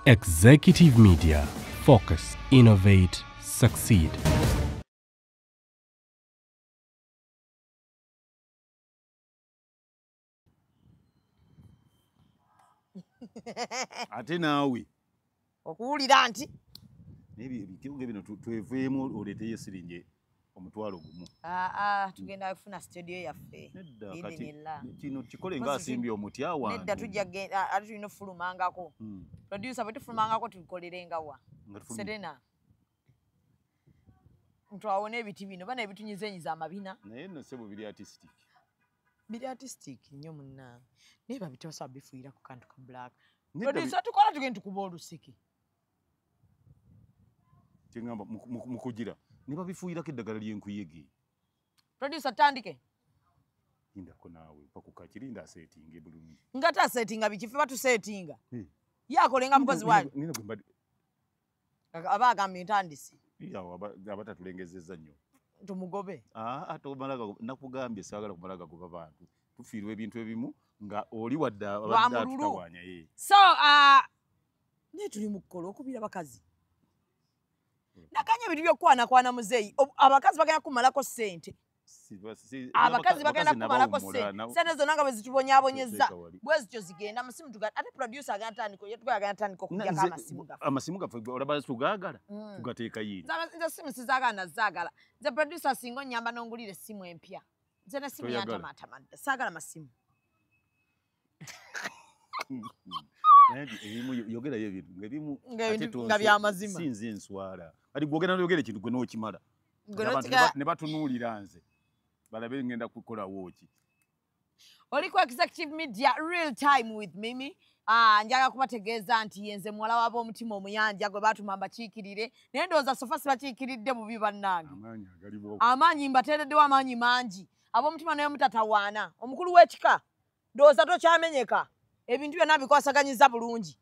Executive Media. Focus, innovate, succeed. Ate naawe okuwulira nti ebyo bino tweveemu oleeteyo siringi omutwalo gumu. tugenda kufuna studio yaffe Kino kikole ng'asimbye omuti awantu. nedda tujja ate tulina ofulumangako producer bwe tufulumangako tukolerenga wa Serena ntwawona ebiti bino bana ebitunyizenyiza amabina naye nno sebo biri artistic nnyo munnange naye babitosa bifuira ku kantu ka black producer tukola tugenda tukuba olusiki kyengamba mu kugira ne babifuuyirako eddagala ly'enkuyege. producer tandike Lindako naawe pakukakirinda aseetinge bulungi nga tasetinga bikife batusetinga yakolenga mukozi wayo aba agambye ntandisi abatatulengezezza nnyo tumugobe nakugambye saagala kumala gagoba bantu tufiirwa ebintu ebimu nga oli wadde abadde atutawaanya ye. So naye tuli mu kukola okubira bakazi nakanya ebintu byokukwanakwana muzeeyi abakazi bagenda kumalako ssente abakazi bagenda kumalako sente zonna nga bwe zitubonyaabonyezza bwe zityo zigenda amasimu ate producer agenda tandika okugyako amasimu gaffe. Amasimu gaffe olaba tugaagala tugateeka yiri. Nze simu sizaagala nazaagala nze producer singa onnyamba n'ongulira essimu empya nze ne simu yantamatamadde saagala masimu. Yogerayo ebintu ng'ebimu nga byamazima sinze enswala kati gwogenda noyogera ekintu gwe n'okimala ne batunuulira nze balabe ngenda kukolawo ki. Oli ku Executive Media real time with Mimi. Njaga kubategeeza nti yenze muwala w'ab'omutima omuyanja gwe baatuma mbakiikirire naye ndowooza sofa sibakiikiridde bubi bannange amaanyi mbateereddewo amaanyi mangi ab'omutima naye mutatawaana omukulu w'ekika ndowooza tokyamenyeka ebintu byonna bikwasaganyiza bulungi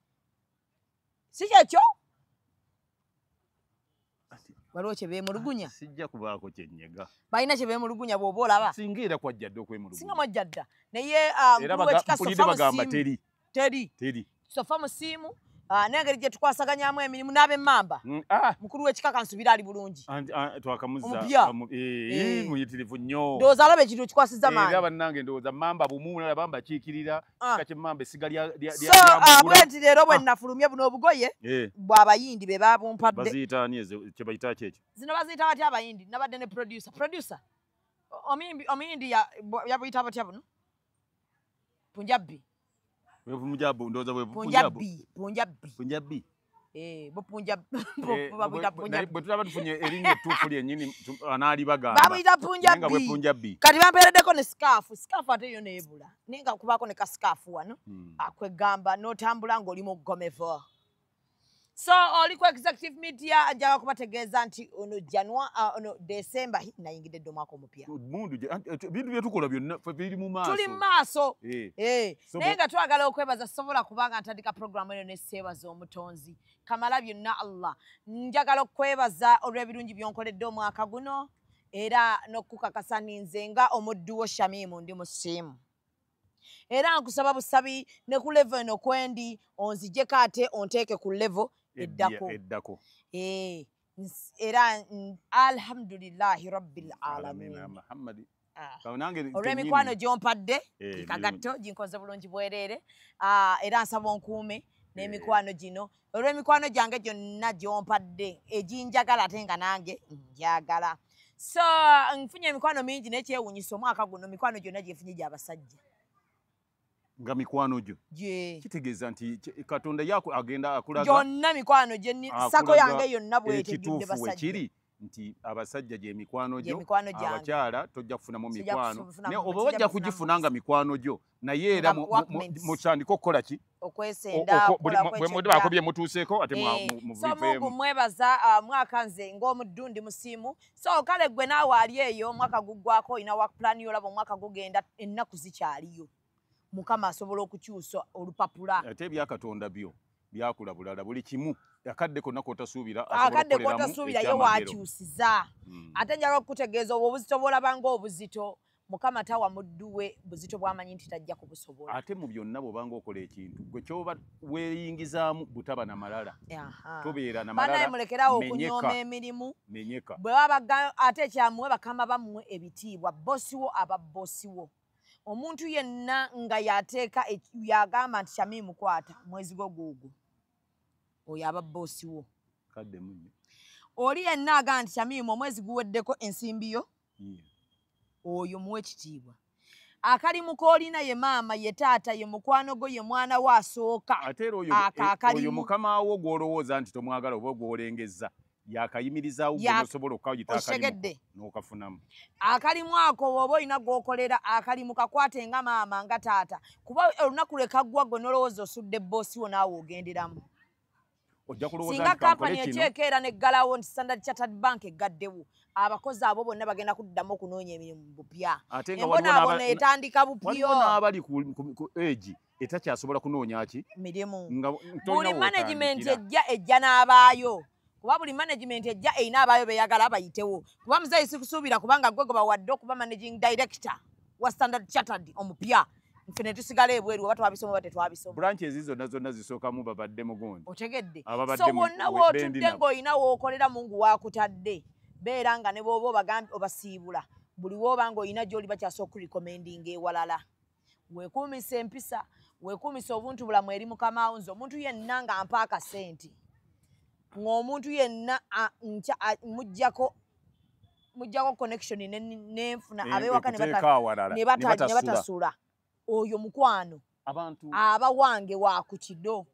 si kyekyo waliwo kye beemulugunya sijja kubaako kyennyega balina kye beemulugunya bw'oba olaba singa era kwajjadde okwemulugunya singa mwajja dda naye mukulu w'ekika sofa musiimu teri sofa musiimu n'engeri gye tukwasaganyamu emirimu n'ab'emmamba mukulu w'ekika kansubira ali bulungi twakamuzza muyitirivu nnyo ndowooza alaba ekintu ekikwasiza maanyi era bannange ndowooza mamba bumu nalaba mbakiikirira kika ky'emmamba essiga bwe nti leero bwe nnafulumye buno obugoye bw'abayindi be babumpadde baziyita ani ezo kye bayita ki ekyo zino baziyita batya abayindi nabadde ne producer omuyindi yabuyita batya buno punjabi Punjabi ndowooza bwe Punjabi bwe tulaba tufunye erinnya ettuufu lyennyini anaali bagamba babuyita Punjabi kati bampeereddeko ne sikaafu ate yo neebula naye nga kubaako ne kasikaafu wano akwegamba n'otambula ng'oli mu ggomevo. So oli ku Executive Media njaga kubategeeza nti ono December nayingidde dde omwaka omupya bintu byetukola byonna biri mu maaso tuli mu maaso naye nga twagala okwebaza sobola kubanga ntandika programu eno nesseebaza omutonzi kamala byonna Allah njagala okwebaza olw'ebirungi byonkoledde omwaka guno era n'okukakasa ninze nga omuddu wo Shamimu ndi musiimu era nkusaba busabi ne ku level eno kwendi onzijjeko ate onteeke ku level eddako era alhamdulillahi rabbil alamin olw'emikwano gy'ompadde kagatto ginkoze bulungi bwereere era nsaba onkuume n'emikwano gino olw'emikwano gyange gyonna gy'ompadde eginjagala ate nga nange njagala. So nfunye emikwano mingi n'ekyewuunyisa omwaka guno mikwano gyonna gyefunye gy'abasajja nga mikwano gyo kitegeeza nti Katonda agenda akulaga gyonna mikwano gye sako yange yonna bwetejjudde basajja ekiri nti abasajja gye mikwano gyo abakyala tojja kufunamu mikwano oba wajja kugifuna nga mikwano gyo naye era mutandika okukola ki okwesenda bwe bye mutuuseeko ate mubiveemu mwebaza mwaka nze ng'omuddu ndi musiimu so kale gwe naawe ali eyo omwaka guggwako olina wakupulani olaba omwaka gugenda ennaku zikyaliyo Mukama asobola okukyusa olupapula ate ebyakatonda byo byakula bulala buli kimu akadde konna k'otasuubira ye waakyusiza ate njagala okukutegeeza obwo obuzito bw'olaba ng'obuzito Mukama tawa mudduwe buzito bw'amanyi nti tajja kubusobola. Ate mu byonna bw'obanga okola ekintu gwe ky'oba weeyingizaamu butaba na malala. Tobeera na malala. Banaye mulekerawo okunyooma emirimu. Menyeka. Bwe baba ate ekyamuwe bakama bamuwe ebitiibwa. Bossiwo aba bossiwo. Omuntu yenna nga yateeka yagamba nti Shami mukwata mwezi gw'ogwo. Oyo aba bossiwo. Kadde munyo. Oli yenna agamba nti Shami omwezi guweddeko ensimbiyo. Oyo muwe ekitiibwa. Akalimu k'olina ye maama ye taata ye mukwano gwo ye mwana wa asooka. Ate era oyo mukama wo gw'olowooza nti tomwagala oba gw'olengezza yakayimirizaawo gw'osobola okukayita n'okafunamu. Akalimu ako bw'oba olina gw'okolera akalimu kakwate nga maama nga taata kuba olunaku lwe kaggwa gwe n'olowooza osudde bossiwo naawe ogenderamu. Singa kampani ekyekeera neggalawo nti Standard Chartered Bank eggaddewo abakozi abo bonna bagenda kuddamu okunoonya emirimu bupya. Embonaabona etandika bupya. Waliwo n'abali ku egi etakyasobola kunoonya ki? Mirimu. Buli management ejja n'abaayo. Kuba buli management ejja erina abaayo beyagala bayitewo. Kuba muzeeyi sikusuubira kubanga gwe bawadde okuba managing director wa Standard Chartered omupya. Nfene tusigala ebweru oba twabisoma oba tetwabisoma. Branches zonna zisookamu babadde mugondi. Otegedde. So wonna wootudde ng'olina w'okolera Mungu waakutadde. Beera nga ne bw'oba obagambi obasiibula. Buli w'oba ng'olina gy'oli bakyasooka okulikomendinga ewalala. Weekuumisa empisa, weekuumisa obuntu bulamu eri Mukama wo. Nze omuntu yenna nga ampa akasente. Ng'omuntu yenna muggyako connection n'enfuna ab'ewaka ne batasula. Oyo mukwano aba wange wa ku kido.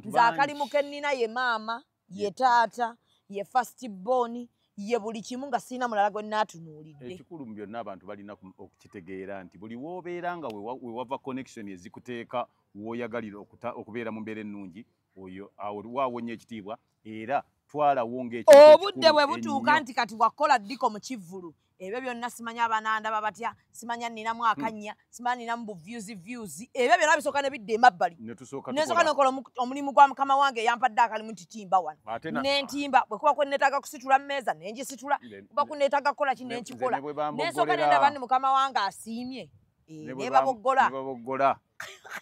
Nze akalimu ke nnina ye maama ye taata ye first born ye buli kimu nga sirina mulala gwe naatunuulidde. Ekikulu mu byonna abantu balina okukitegeera nti buli w'obeera nga we wava connection ezikuteeka w'oyagalira okubeera mu mbeera ennungi oyo awo waawonya ekitiibwa era twalawo ng'ekintu obudde bwe butuuka nti kati wakola ddiko mu kivvulu. Ebyo byonna simanya abananda babatya, simanya nninamu akannya, simanya nninamu views. Ebyo byonna bisooka ne bidda emabbali. Nesooka n'okola omulimu gwa Mukama wange yampadde akalimu nti timba wano. N'entimba bwe kuba kwenneetaaga kusitula mmeeza ne ngisitula, kuba kunneetaaga kukola ki ne nkikola. N'ensooka n'endaba nti Mukama wange asiimye. Ne baboggola.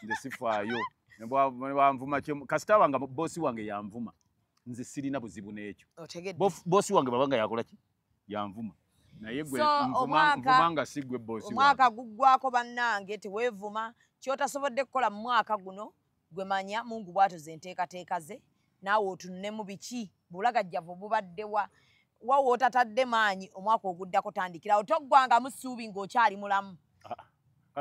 Nze sifaayo. Ne bwanvuma kasita wange boosi wange yanvuma. Nze sirina buzibu n'ekyo. Boosi wange babanga yakola ki? Yanvuma. Naye gwe nvumanga si gwe boosi wange. Omwaka guggwako bannange teweevuma. Ky'otasobodde kukola mu mwaka guno gwe manya Mungu bw'atoza enteekateeka ze naawe otunne mu biki bulagajjavu bubaddewa wa wootatadde maanyi omwaka oguddako tandikirawo toggwangamu ssuubi ng'okyali mulamu.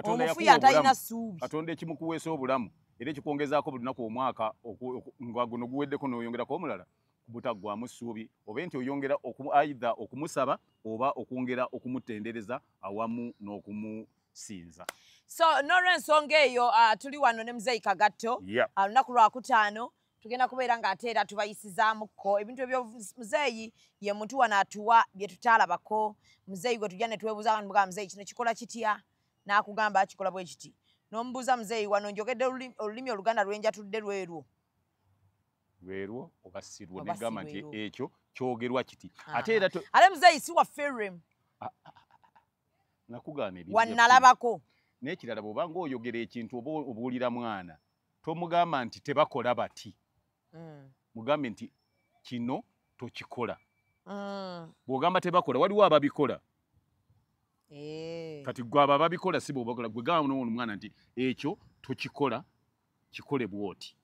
Omufu yatalina ssuubi. Katonda ekimukuweesa obulamu era ekikwongezaako buli lunaku omwaka nga guno guweddeko n'oyongerako omulala butaggwamu ssuubi oba nti oyongera aidha okumusaba oba okwongera okumutendereza awamu n'okumusinza. So n'olw'ensonga eyo tuli wano ne Muzeeyi Kagatto olunaku lwakutaano tugenda kubeera ng'ate era tubayisizaamukko ebintu ebyo. Muzeeyi ye muntu wano atuwa bye tutaalabako. Muzeeyi gwe tujja ne twebuuza nga Muzeeyi kino kikola kitya n'akugamba akikola bwe kiti. N'omubuuza Muzeeyi wano njogedde olulimi Oluganda lwenjatudde lwerwo. Lwerwo oba sirwo negamba nti ekyo kyogerwa kiti. Ate era ale Muzeeyi si waffe lwemu. Nakugaana ebintu wannalabako. N'ekirala bw'obanga oyogera ekintu oba obuulira mwana tomugamba nti tebakola bati. Mugambe nti kino tokikola. Bw'ogamba tebakola waliwo ababikola. Kati gwe abo ababikola si bw'obakola gwe gamba n'omwana nti ekyo tokikola kikole bw'oti.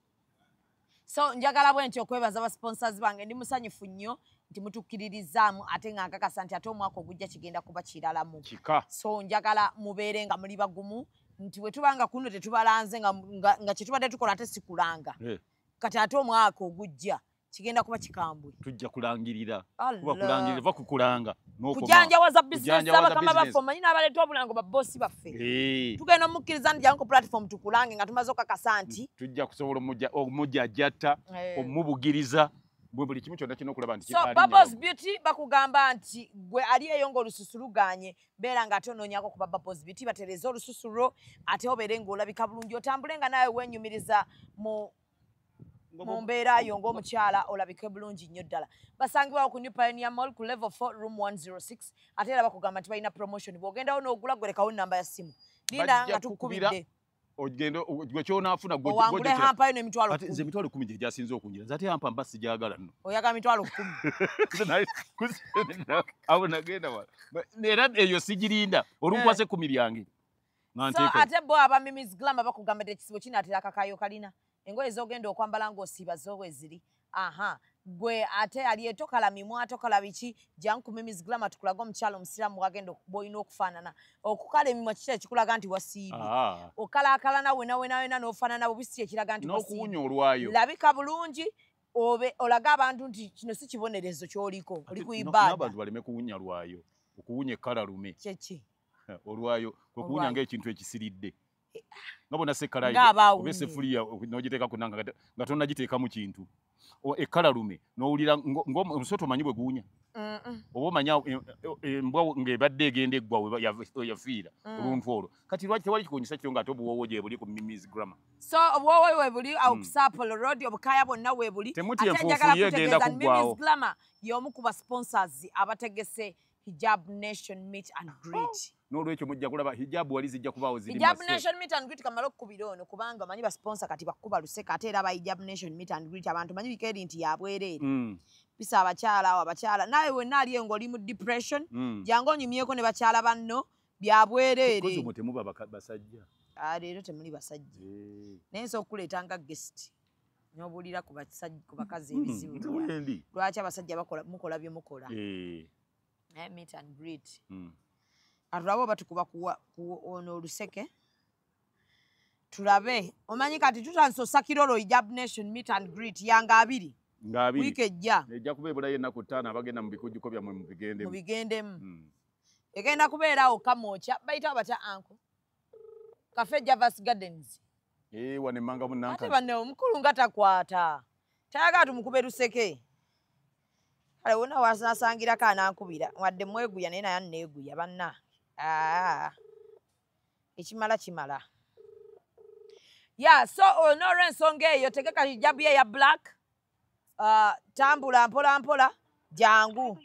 So njagala bwe nti okwebaza aba sponsors bange ndi musanyufu nnyo nti mutukkiririzaamu ate nga nkakasa nti ate omwaka ogujja kigenda kuba kiralamu. So njagala mubeere nga muli bagumu nti bwe tubanga kuno tetubalanze nga kye tubadde tukola ate sikulanga. Kati ate omwaka ogujja kigenda kuba kikambwe. Tujja kulangirira. Kuba kulangirira va kukulanga. Kujanjawaza business abakama baffe omanyi n'abaleeta obulango babosi baffe. Tugenda omukkiriza nti jangu ku platform tukulange nga tumaze okakasa nti tujja kusobola omujjajjatta omubugiriza buli kimu kyonna kino okulaba nti so Bubbles Beauty bakugamba nti gwe ali eyo ng'olususuluganye beera ng'ate onoonyako kuba Bubbles Beauty batereza olususulo ate obeere ng'olabika bulungi otambule nga naawe weenyumiriza mu mu mbeera yo ng'omukyala olabike bulungi nnyo ddala. Basangibwawo ku New Pioneer Mall ku level 4 room 106 ate era bakugamba nti balina promotion bw'ogendawo n'ogula gwerekawo nnamba ya ssimu linda nga tukubidde ogendo gwe kyonaafuna gwe owangule hampayo n'emitwalo 10 ate nze emitwalo 10 gye gyasinze okunjira nze ate hampa mba sijagala nno oyagala mitwalo 10 abo nagenda wala era eyo sigirinda olunkwase 10 byange so ate bo aba Mimi's Glamour bakugambadde ekisibo kinaatera akakayo kalina engoye z'ogenda okwambala ng'osiiba z'obwe ziri gwe ate ali etokala mimwa atokala biki jangu ku Mimi's Glamour tukulaga omukyalo omusiraamu wagenda boyina okufaanana okukala emimwa kiki ekikulaga nti wasiibye okalaakala wena n'ofaanana bubisi ekiraga nti n'okuwunya olwayo labika bulungi obe olaga abantu nti kino si kibonerezo ky'oliko oli ku ibaada n'abantu baleme kuwunya lwayo okuwunya ekkala lume kyeki olwayo kwekuwunya ng'ekintu ekisiridde nga bona sekkalayi oba essefuliya n'ogiteeka ku nanga nga tonnagiteekamu kintu ekkala lume n'owulira ng'omusota omanyi bwe guwunya oba omanya embwa ng'ebadde egenda eggwa we yafiira oluntu olwo kati lwaki tewali kikuwunyisa kyo ng'ate obuwoowo gye buli ku Mimi's Glamour so obuwoowo we buli ku Sapolo Road obukaya bonna we buli temuti enfuufu ye egenda kuggwawo Mimi's Glamour y'omu ku ba sponsors abategese Hijab Nation Meet and Greet n'olwekyo mujja kulaba hijab wali zijja kubaawo ziri Hijab Nation Meet and Greet kamala okukubira ono kubanga manyi ba sponsor kati bakuba luseka ate era ba Hijab Nation Meet and Greet abantu manyi bikeeri nti yabwereere bisa abakyala nawe wenna ali engo oli mu depression jangu onyumyeko ne bakyala banno byabwereere kozi mu temuba basajja leero temuli basajja naye nsobola okukuleetanga guest n'obuulira ku bakazi ebizibu lwaki abasajja mukola bye mukola meet and greet atulabo batukuba ono oluseke tulabe omanyi kati tutandise osakirolo Hijab Nation Meet and Greet yanga 2 wiiki ejja kuba ebulayo ennaku 5 abagenda mu bikujjuko byammwe mubigendemu egenda kubeerawo kamooca bayitawo batya anko Cafe Javas Gardens wane manga munanka ate banne omukulu nga takwata tayagala tumukube luseke kale wona wasasangira kana ankubira wadde mweguya naye naye anneeguya banna ekimala so onora ensonga eyo tegeka hijabu ye ya black tambula mpola jangu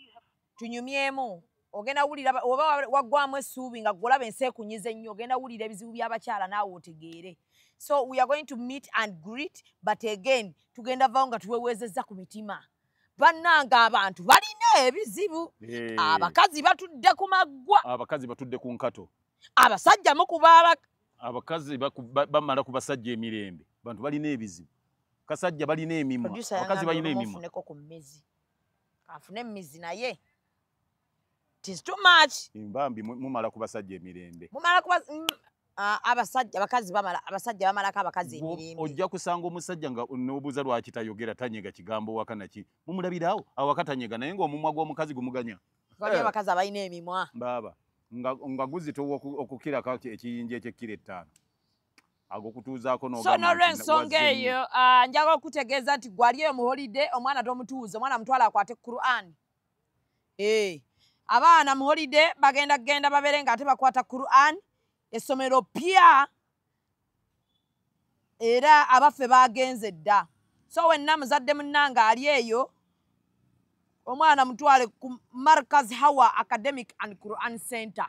tunyumyemu ogenda wulira oba waggwamu essuubi nga golaba ensi ekunyiza ennyo ogenda wulira ebizibu by'abakyala naawe otegeere so we are going to meet and greet but again tugenda vaawo nga tuweweezezza ku mitima bannanga abantu balina ebizibu abakazi batudde ku maggwa abakazi batudde ku nkato abasajja mukuba abakazi bamala ku basajja emirembe bantu balina ebizibu kasajja balina emimwa abakazi balina emimwa afune emizi naye tis too much mbambi mumala ku basajja emirembe mumala ku abasajja abakazi abasajja bamalako abakazi emirembe ojja kusanga omusajja nga n'obuuza lwaki tayogera tanyega kigambo wakanaki mumulabirawo awakatanyega naye ng'omumwa gw'omukazi gumuganya bali abakazi abalina emimwa baba nga guzitowa okukirako ekiyinja eky'ekkiro 5 agokutuuzaako n'olw'ensonga eyo njaga okutegeeza nti gwali eyo mu holiday omwana tomutuuza omwana mutwala akwate Quran abaana mu holiday bagenda babeere nga ate bakwata Quran essomero pya era abaffe bagenze dda so wenna muzadde munnanga ali eyo omwana mutwale ku Markaz Hawa Academic and Quran Center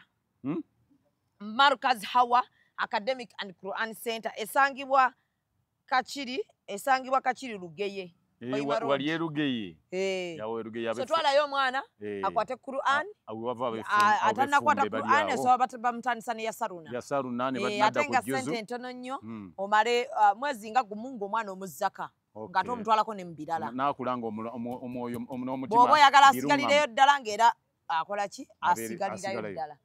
Markaz Hawa Academic and Quran Center esangibwa Kachiri Lugeye wali Lugeye yawe Lugeye so twalayo omwana akwate Quran atanakwata Quran so bamutandisa ne yasaruna ne badda ku juzu sente ntono nnyo omale mwezi nga gumungu omwana omuzaka ngate omutwalako ne mbirala nakulanga omwoyo n'omutima bw'oba oyagala asigalireyo ddala ng'era akola ki asigalirayo ddala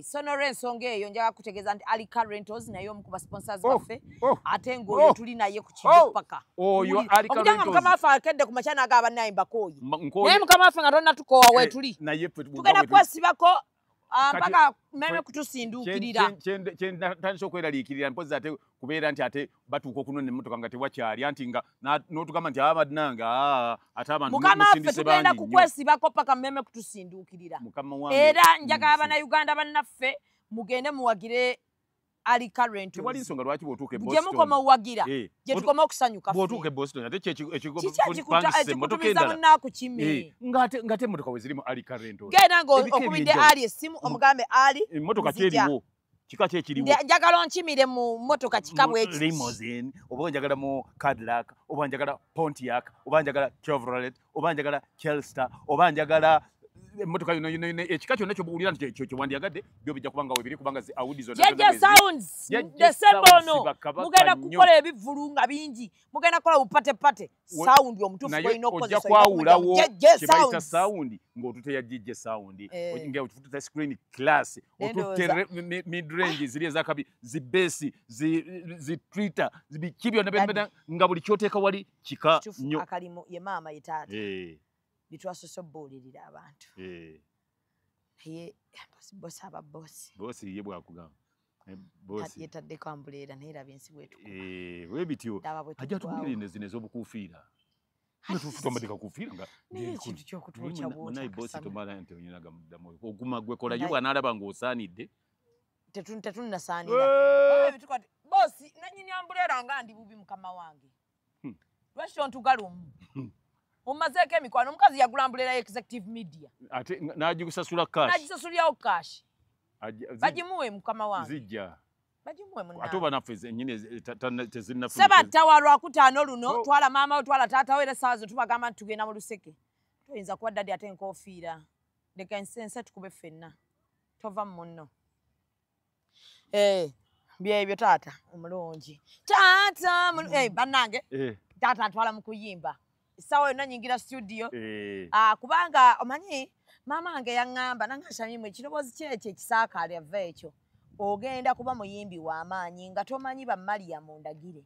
so n'olw'ensonga eyo njaga kutegeeza nti Ali Car Rentals naye omu ku ba sponsors baffe ate ng'oyo tuli naye ku kidupaka okujanga mukama waffe akedde ku makya naga abannayimbakooyi naye mukama waffe nga tonnatukowa weetuli tugenda kwesibako mpaka meme kutusinduukirira kyentandisa okweraliikirira mpozi ate kubeera nti ate batuuka okunona emmotoka nga tewakyali anti nga n'otugamba nti abadnanga ate abantu mukama waffe tugenda kukwesibako paka meme kutusinduukirira era njagala bannayuganda bannaffe mugende muwagire Ali Current. Tewali nsonga lwaki bwotuuka e Boston. Gye mukoma wagira. Gye tukoma okusanyuka. Bwotuuka e Boston ate ekiko kikutumiza munnaku kimi. Ngate emmotoka we zirimu Ali Current. Genda ng'okubidde Ali essimu omugambe Ali. Emmotoka kyeriwo. Kika kyekiriwo. Njagala nkimire mu mmotoka kika bw'ekiti. Limousine, oba njagala mu Cadillac, oba njagala Pontiac, oba njagala Chevrolet, oba njagala Kelster, oba njagala emmotoka yino ekika kyonna ky'obuwulira nti kyo wandyagadde byo bijja kubanga webiri kubanga zi Audi zonna. Jeje Sounds. December ono mugenda kukola ebivulu nga bingi. Mugenda kukola bupatepate. Sound omutuufu gw'olina okukozesa. Ojja kwawulawo kye bayita sound ng'otuteya Jeje Sound. Nga otututa screen class. Otutte mid range ziri ezakabi zi bass zi tweeter biki byonna nga buli kyoteeka wali kika nnyo. Akalimu ye maama ye taata. Bitwasosobbolirira abantu. Ye bosi aba bosi. Bosi ye bwakugamba. Bosi yetaddeko ambuleera naye laba ensi bwetu. We bityo ajja tubulire zino ez'obukuufiira. Tufutomadika kufiira nga ekintu ky'okutwokya bw'ota. Naye bosi tomala nti oyinaga muddamu. Oguma gwe kola yo bw'anaalaba ng'osaanidde. Tetunnasaanira. Bosi nannyini ambuleera nga ndi bubi mukama wange. Lwaki tontugalumu? Omazeeko emikwano omukazi yagula ambuleera ya Executive Media. Ate n'agikusasula cash. N'agisasulirawo cash. Bagimuwe mukama wange. Zijja. Bagimuwe munna. Ate oba naffe nnyini tezinnafuna. Ssebattawa Lwakutaano luno twala maama we twala taata we era essaawa zo tubagamba nti tugenda mu luseke. Toyinza kuba ddadi ate enkofiira. Leka ensense tukube ffenna. Tova mu munno. Byebyo taata omulungi. Taata bannange. Taata ntwala mu kuyimba. Sawa yonna nyingira studio. Kubanga omanyi maama wange yaŋŋamba nangashanyimu ekirowoozi kyekyo ekisaakaali ava ekyo. Ogenda kuba muyimbi w'amaanyi nga tomanyi ba Mariam ondagire.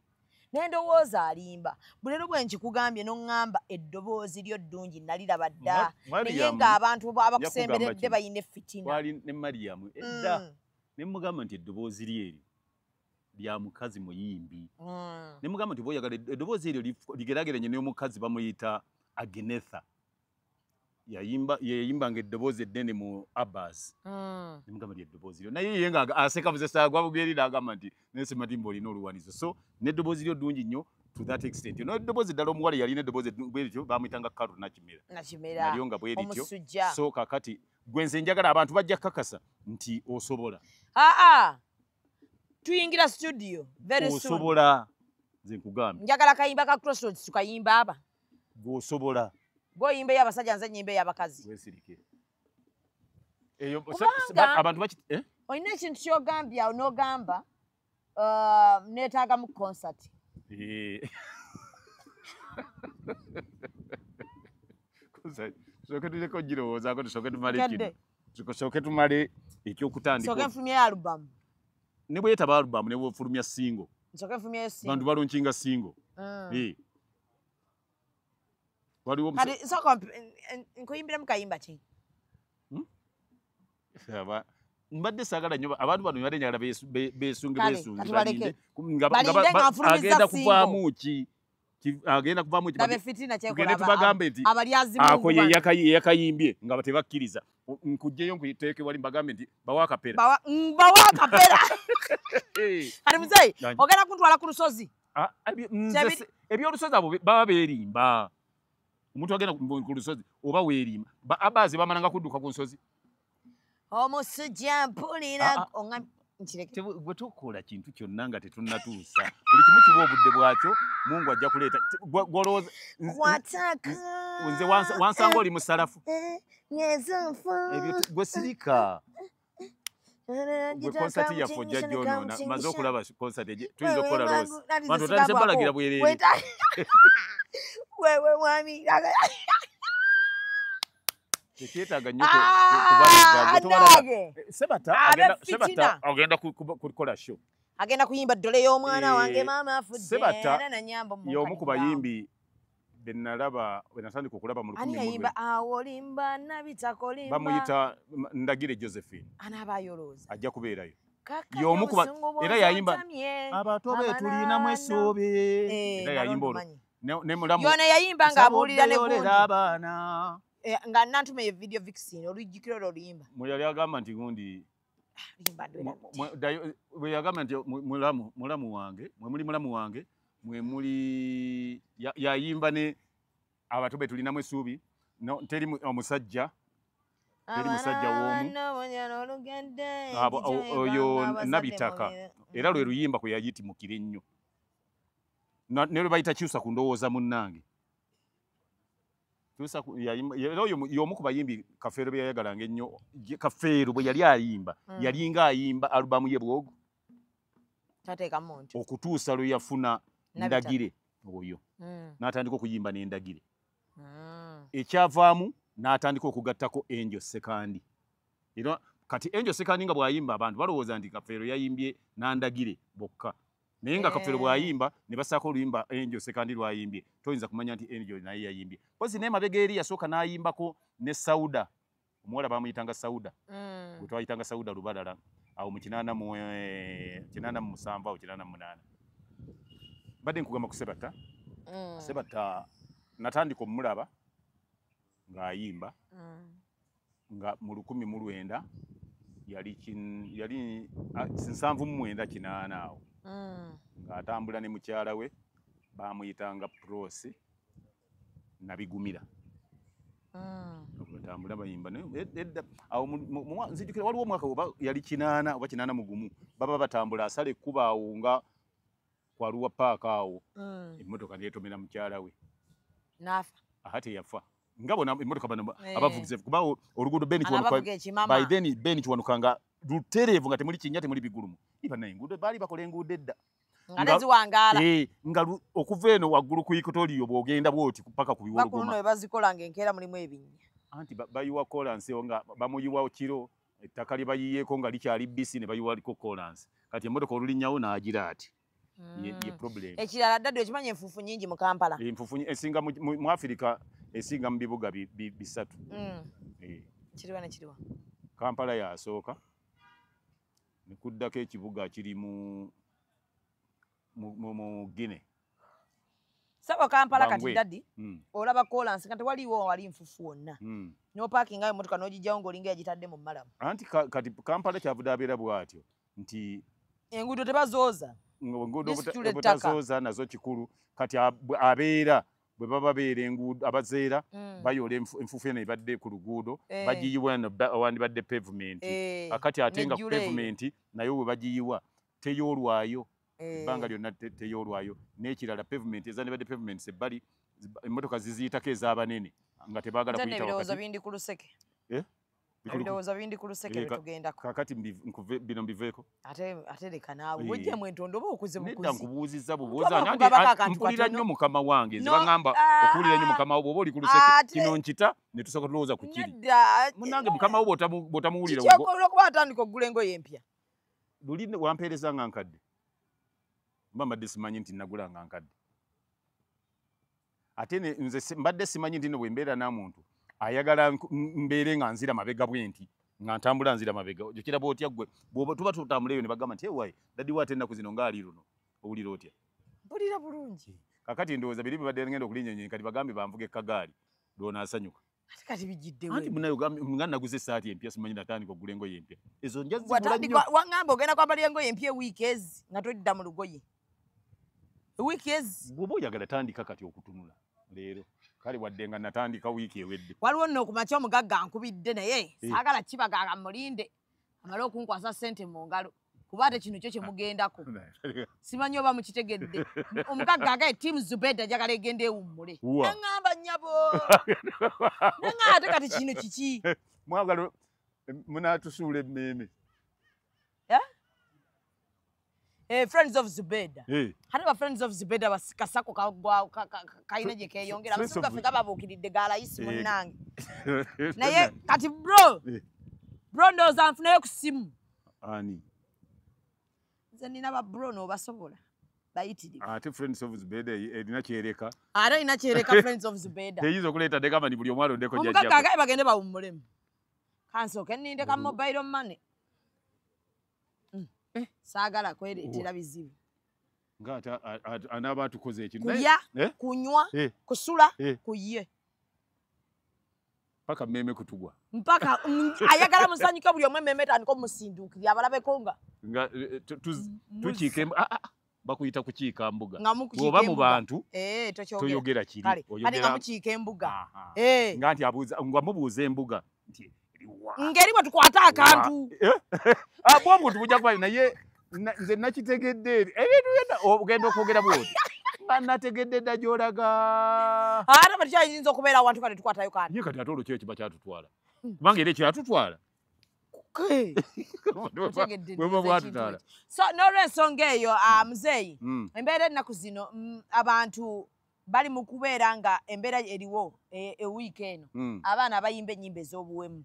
N'endowooza alimba. Buli lero bwe nkikugambye n'oŋŋamba eddoboozi lyo ddungi naliraba dda. Naye ng'abantu abakusemberedde bayina effitina. Twali ne Mariam edda ne mugamba nti eddoboozi lyeri lya mukazi muyimbi. Ne mugamba nti boyagala eddoboozi eryo ligeraageranye n'omukazi bamuyita Agnetha. Yayimbanga eddoboozi eddene mu Abbas. Ne mugamba nti eddoboozi eryo. Naye ye nga aseka buzesa gwabugeri n'agamba nti nesema nti mbolina oluwanizo. So n'eddoboozi eryo ddungi nnyo to that extent. N'eddoboozi ddala omuwala yalina eddoboozi bwerityo bamuyitanga Carol Nakimera. Nalyo nga bwerityo. So kakati gwe nze njagala abantu bajja kakasa nti osobola. Tuyingira studio very soon. Osobola nze nkugambye. Njagala kayimba ka Crossroads tukayimba aba. Gwosobola. Gwoyimba y'abasajja nze nyimba y'abakazi. Wesirike. Eyo abantu baki oyina ekintu ky'ogambye awo n'ogamba neetaaga mu concert. Soke tuleko girowoozaako tusooke tumale kino. Tusooke tumale ekyokutandika. Sooke nfulumye alubamu. Ne bwe yetaba alubamu ne bw'ofulumya single. Nsooke nfulumyeyo single. Bantu balunkinga single. Waliwo kati sooka nkuyimbiremu kayimba ki? Mbadde saagala nnyo abantu bano mbadde njagala beesunge agenda kuvaamu ki? Agenda kuvaamu ki? Tugende tubagambe nti ako ye yakayimbye nga tebakkiriza. Nkugjeyo nkuteeke wali mbagambe nti bawa akapera. Bawa akapera. Kati muzeyi ogenda kuntwala ku lusozi. Ebyolusozi abo baba beerimba. Omuntu agenda ku lusozi oba weerimba. Abaazi bamananga kudduka ku nsozi. Omusujja mpulira bwe tukola kintu kyonna nga tetunnatuusa buli kimu kiba obudde bwakyo Mungu ajja kuleeta golowooza nze wansanga oli musalafu gwe sirika gwe konsati yaffe ojja gyonoona maze okulaba konsati tuyinza okukola loosi bantu otandise balagira bwereere wewe mwami tekyetaaga nnyo kubaliza Sebata agenda kukola show. Agenda kuyimba ddole y'omwana wange maama afudde. Sebata y'omu ku bayimbi be nalaba bwe natandika okulaba mu 1000. Ani yayimba awolimba nabitakolimba. Bamuyita Ndagire Josephine. Anaaba ayolooza. Ajja kubeerayo. Y'omu ku era yayimba abato be tulinamu essuubi. Era yayimba olwo. Ne mulamu. Yona yayimba ng'abuulira ne gundi. Nga nantume video vixen olujjukiro oluyimba. Mwe yali agamba nti gundi bwe yagamba nti mulamu wange mwe muli mulamu wange mwe muli yayimba ne abato be tulinamu essuubi teri omusajja w'omu oyo Nabitaka era lwe luyimba kwe yayitimukira ennyo ne lwe bayita kyusa ku ndowooza munnange era oyo y'omu ku bayimbi Kafeero bye yayagalanga ennyo. Kafeero bwe yali ayimba yalinga ayimba alubamu ye bwogo okutuusa lwe yafuna Ndagire oyo n'atandika okuyimba n'Endagire ekyavaamu n'atandika okugattako Angel Sekandi. Kati Angel Sekandi nga bw'ayimba abantu balowooza nti Kafeero yayimbye n'Andagire bokka naye nga Kafeero bw'ayimba ne basaako oluyimba Angel Sekandi lwayimbye toyinza kumanya nti Angel naye yayimbye pozi n'emabega eri yasooka n'ayimbako ne Sauda omuwala baamuyitanga Sauda gwe twayitanga Sauda Lubalala awo mu 87 awo 88 badde nkugamba ku Sebatta natandika omulaba ng'ayimba nga mu 1900 yali 79 awo ng'atambula ne mukyala we baamuyitanga Prosi Nabigumira batambula bayimba awo nzijukira waliwo omwaka oba yali 80 oba 81 baba batambula asala ekkuba awo nga kwaluwa paaka awo emmotoka neetomera mukyala we nafa ate yafa ngabona emmotoka bano abavugize kuba oluguudo by then Ben Kiwanuka nga lutereevu nga temuli kinnya temuli bigulumu iba naye enguudo baali bakola enguudo edda nga okuva eno waggulu ku Ikotorio bw'ogenda bwoti paka ku biwologoma bazikola ng'enkeera mulimu ebinnya anti bayiwa kolansi nga bamuyiwa kiro ettaka lye bayiyeeko nga likyali bbisi ne bayiwaliko kolansi kati emmotoka olulinnyawo n'agira ati ye problem. Ekirala ddadde okimanyi enfuufu nnyingi mu Kampala. Enfuufu esinga mu Africa esinga mu bibuga bisatu. Kiriwa ne kiriwa. Kampala yasooka ne kuddako ekibuga kiri mu Guinea. Saba Kampala kati ddaddi olaba kolansi nga tewaliwo wali nfuufu wonna. N'opaakingayo emmotoka n'ogijjawo ng'olinga yagitadde mu malamu. Anti kati Kampala kyavudde abeera bw'atyo nti enguudo tebazooza. Enguudo obutazooza nazo kikulu kati abeera bwe baba babeera enguudo abazeera bayola enfuufu eno ebadde ku luguudo bagiyiwa awandibadde pavement akati ate nga pavement nayo bwe bagiyiwa teyoolwayo ebbanga lyonna teyoolwayo n'ekirala pavement ezandibadde pavement ebbali emmotoka ziziyitako ez'abanene nga tebaagala kuyita ebirowoozo bindi ku luseke ebirowoozo bindi ku luseke betugendako kakati bino mbiveeko ate leka naawe wejjemu entondo oba okuze bukuzi nedda nkubuuzizza bubuuza mpulira nnyo mukama wange ze baŋŋamba okuwulira nnyo mukama wo bw'oba oli ku luseke kino nkita ne tusooka tulowooza ku kiri munnange mukama wo bw'otamuwulira olwokuba atandika okugula engoye empya luli wampeereza nga nkadde mba mbadde simanyi nti nagula nga nkadde ate nze mbadde simanyi nti no bwe mbeera n'amuntu ayagala mbeere nga nzira mabega bwenti nga ntambula nzira mabega okiraba otya ggwe bw'oba tuba tutambuleyo ne bagamba nti ewaye dadi waate ennaku zino ngaali luno owulira otya mpulira bulungi kakati ndowooza biri bibadde ngenda okulinyonyonya kati bagambe banvuga ekkagaali lwonaasanyuka ate kati bijjiddewo anti munayo nga naguze essaati empya simanyi natandika ogula engoye empya ezo nja zigula nnyo waŋŋamba ogenda kwambala engoye empya ewiiki ezi nga todda mu lugoye ewiiki ezi bw'oba oyagala tandika kati okutunula leero kale wadde nga natandika wiiki ewedde waliwo nno okumakya omugagga nkubidde naye saagala kibagaaga mulinde amale okunkwasa ssente mu ngalo kuba ate kino kyo kyemugendako simanyi oba mukitegedde omugagga agaye tiimu Zubeda njagala egenda ewummule naŋŋamba nnyabo naŋŋamba ate kati kino kiki mwagala munaatusuula emmeeme Friends of Zubeda. Hata ba Friends of Zubeda basikasako kaina je keyongera basuka fika babukiridde galayisi munnange. Naye kati bro ndoza nfunayo ku simu. Ani. Nze nina ba bro no basobola. Bayitiri. Ate Friends of Zubeda erina kyereka. Ara ina kyereka Friends of Zubeda. Teyizo kuleta de kama ni buli omwalo ndeko jajja. Omugaga agaye bagende bawummulemu. Kanso keninde ka mobile money. Saagala kwereetera bizibu ng'ate anaaba atukoze ekintu kulya kunywa kusula kuye paka meme kutugwa mpaka ayagala musanyuka buli omwe meme tandiko musindukira abalabeko nga tukike bakuyita kukiika mbuga oba mu bantu toyogera kiri oyogera mukiika embuga nganti abuuza nga mubuuza embuga nti ngeri bwe tukwata akantu bwo omuntu bujja kuba naye nze nakitegedde ebintu byonna ogenda okwogera bwoti nategedde dda gy'olaga ate batukyayinza okubeera awantu kati tukwatayo kantu ye kati ate olwo kiba kyatutwala kubanga era ekyatutwala bweba bwatutwala so n'olw'ensonga eyo muzeeyi embeera ennaku zino abantu bali mu kubeera nga embeera eriwo ewiiki eno abaana abayimba ennyimba ez'obuwemu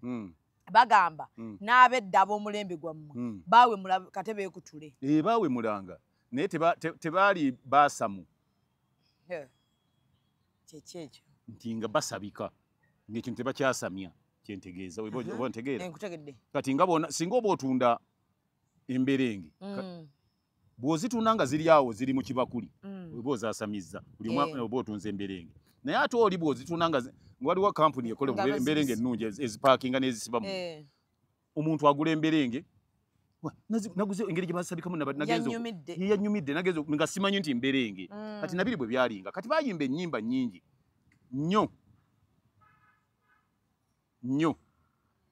bagamba n'abedda ab'omulembe gwammwe baawemula katebe ekutule baawemulanga naye tebaali baasamu kyeki ekyo nti nga basabika ng'ekintu tebakyasamya kyentegeeza oba ntegeera nkutegedde kati nga bona singa oba otunda emberenge bw'ozitunda nga ziri awo ziri mu kibakuli oba ozaasamizza buli omwe oba otunze emberenge naye ate oli bw'ozitunda nga waliwo kampuni ekola emberenge ennungi ezipaakinga n'ezisibamu omuntu agula emberenge naguze engeri gye basabikamu yanyumidde nagenze nga simanyi nti mberenge kati nabiri bwe byalinga kati bayimba ennyimba nnyingi nnyo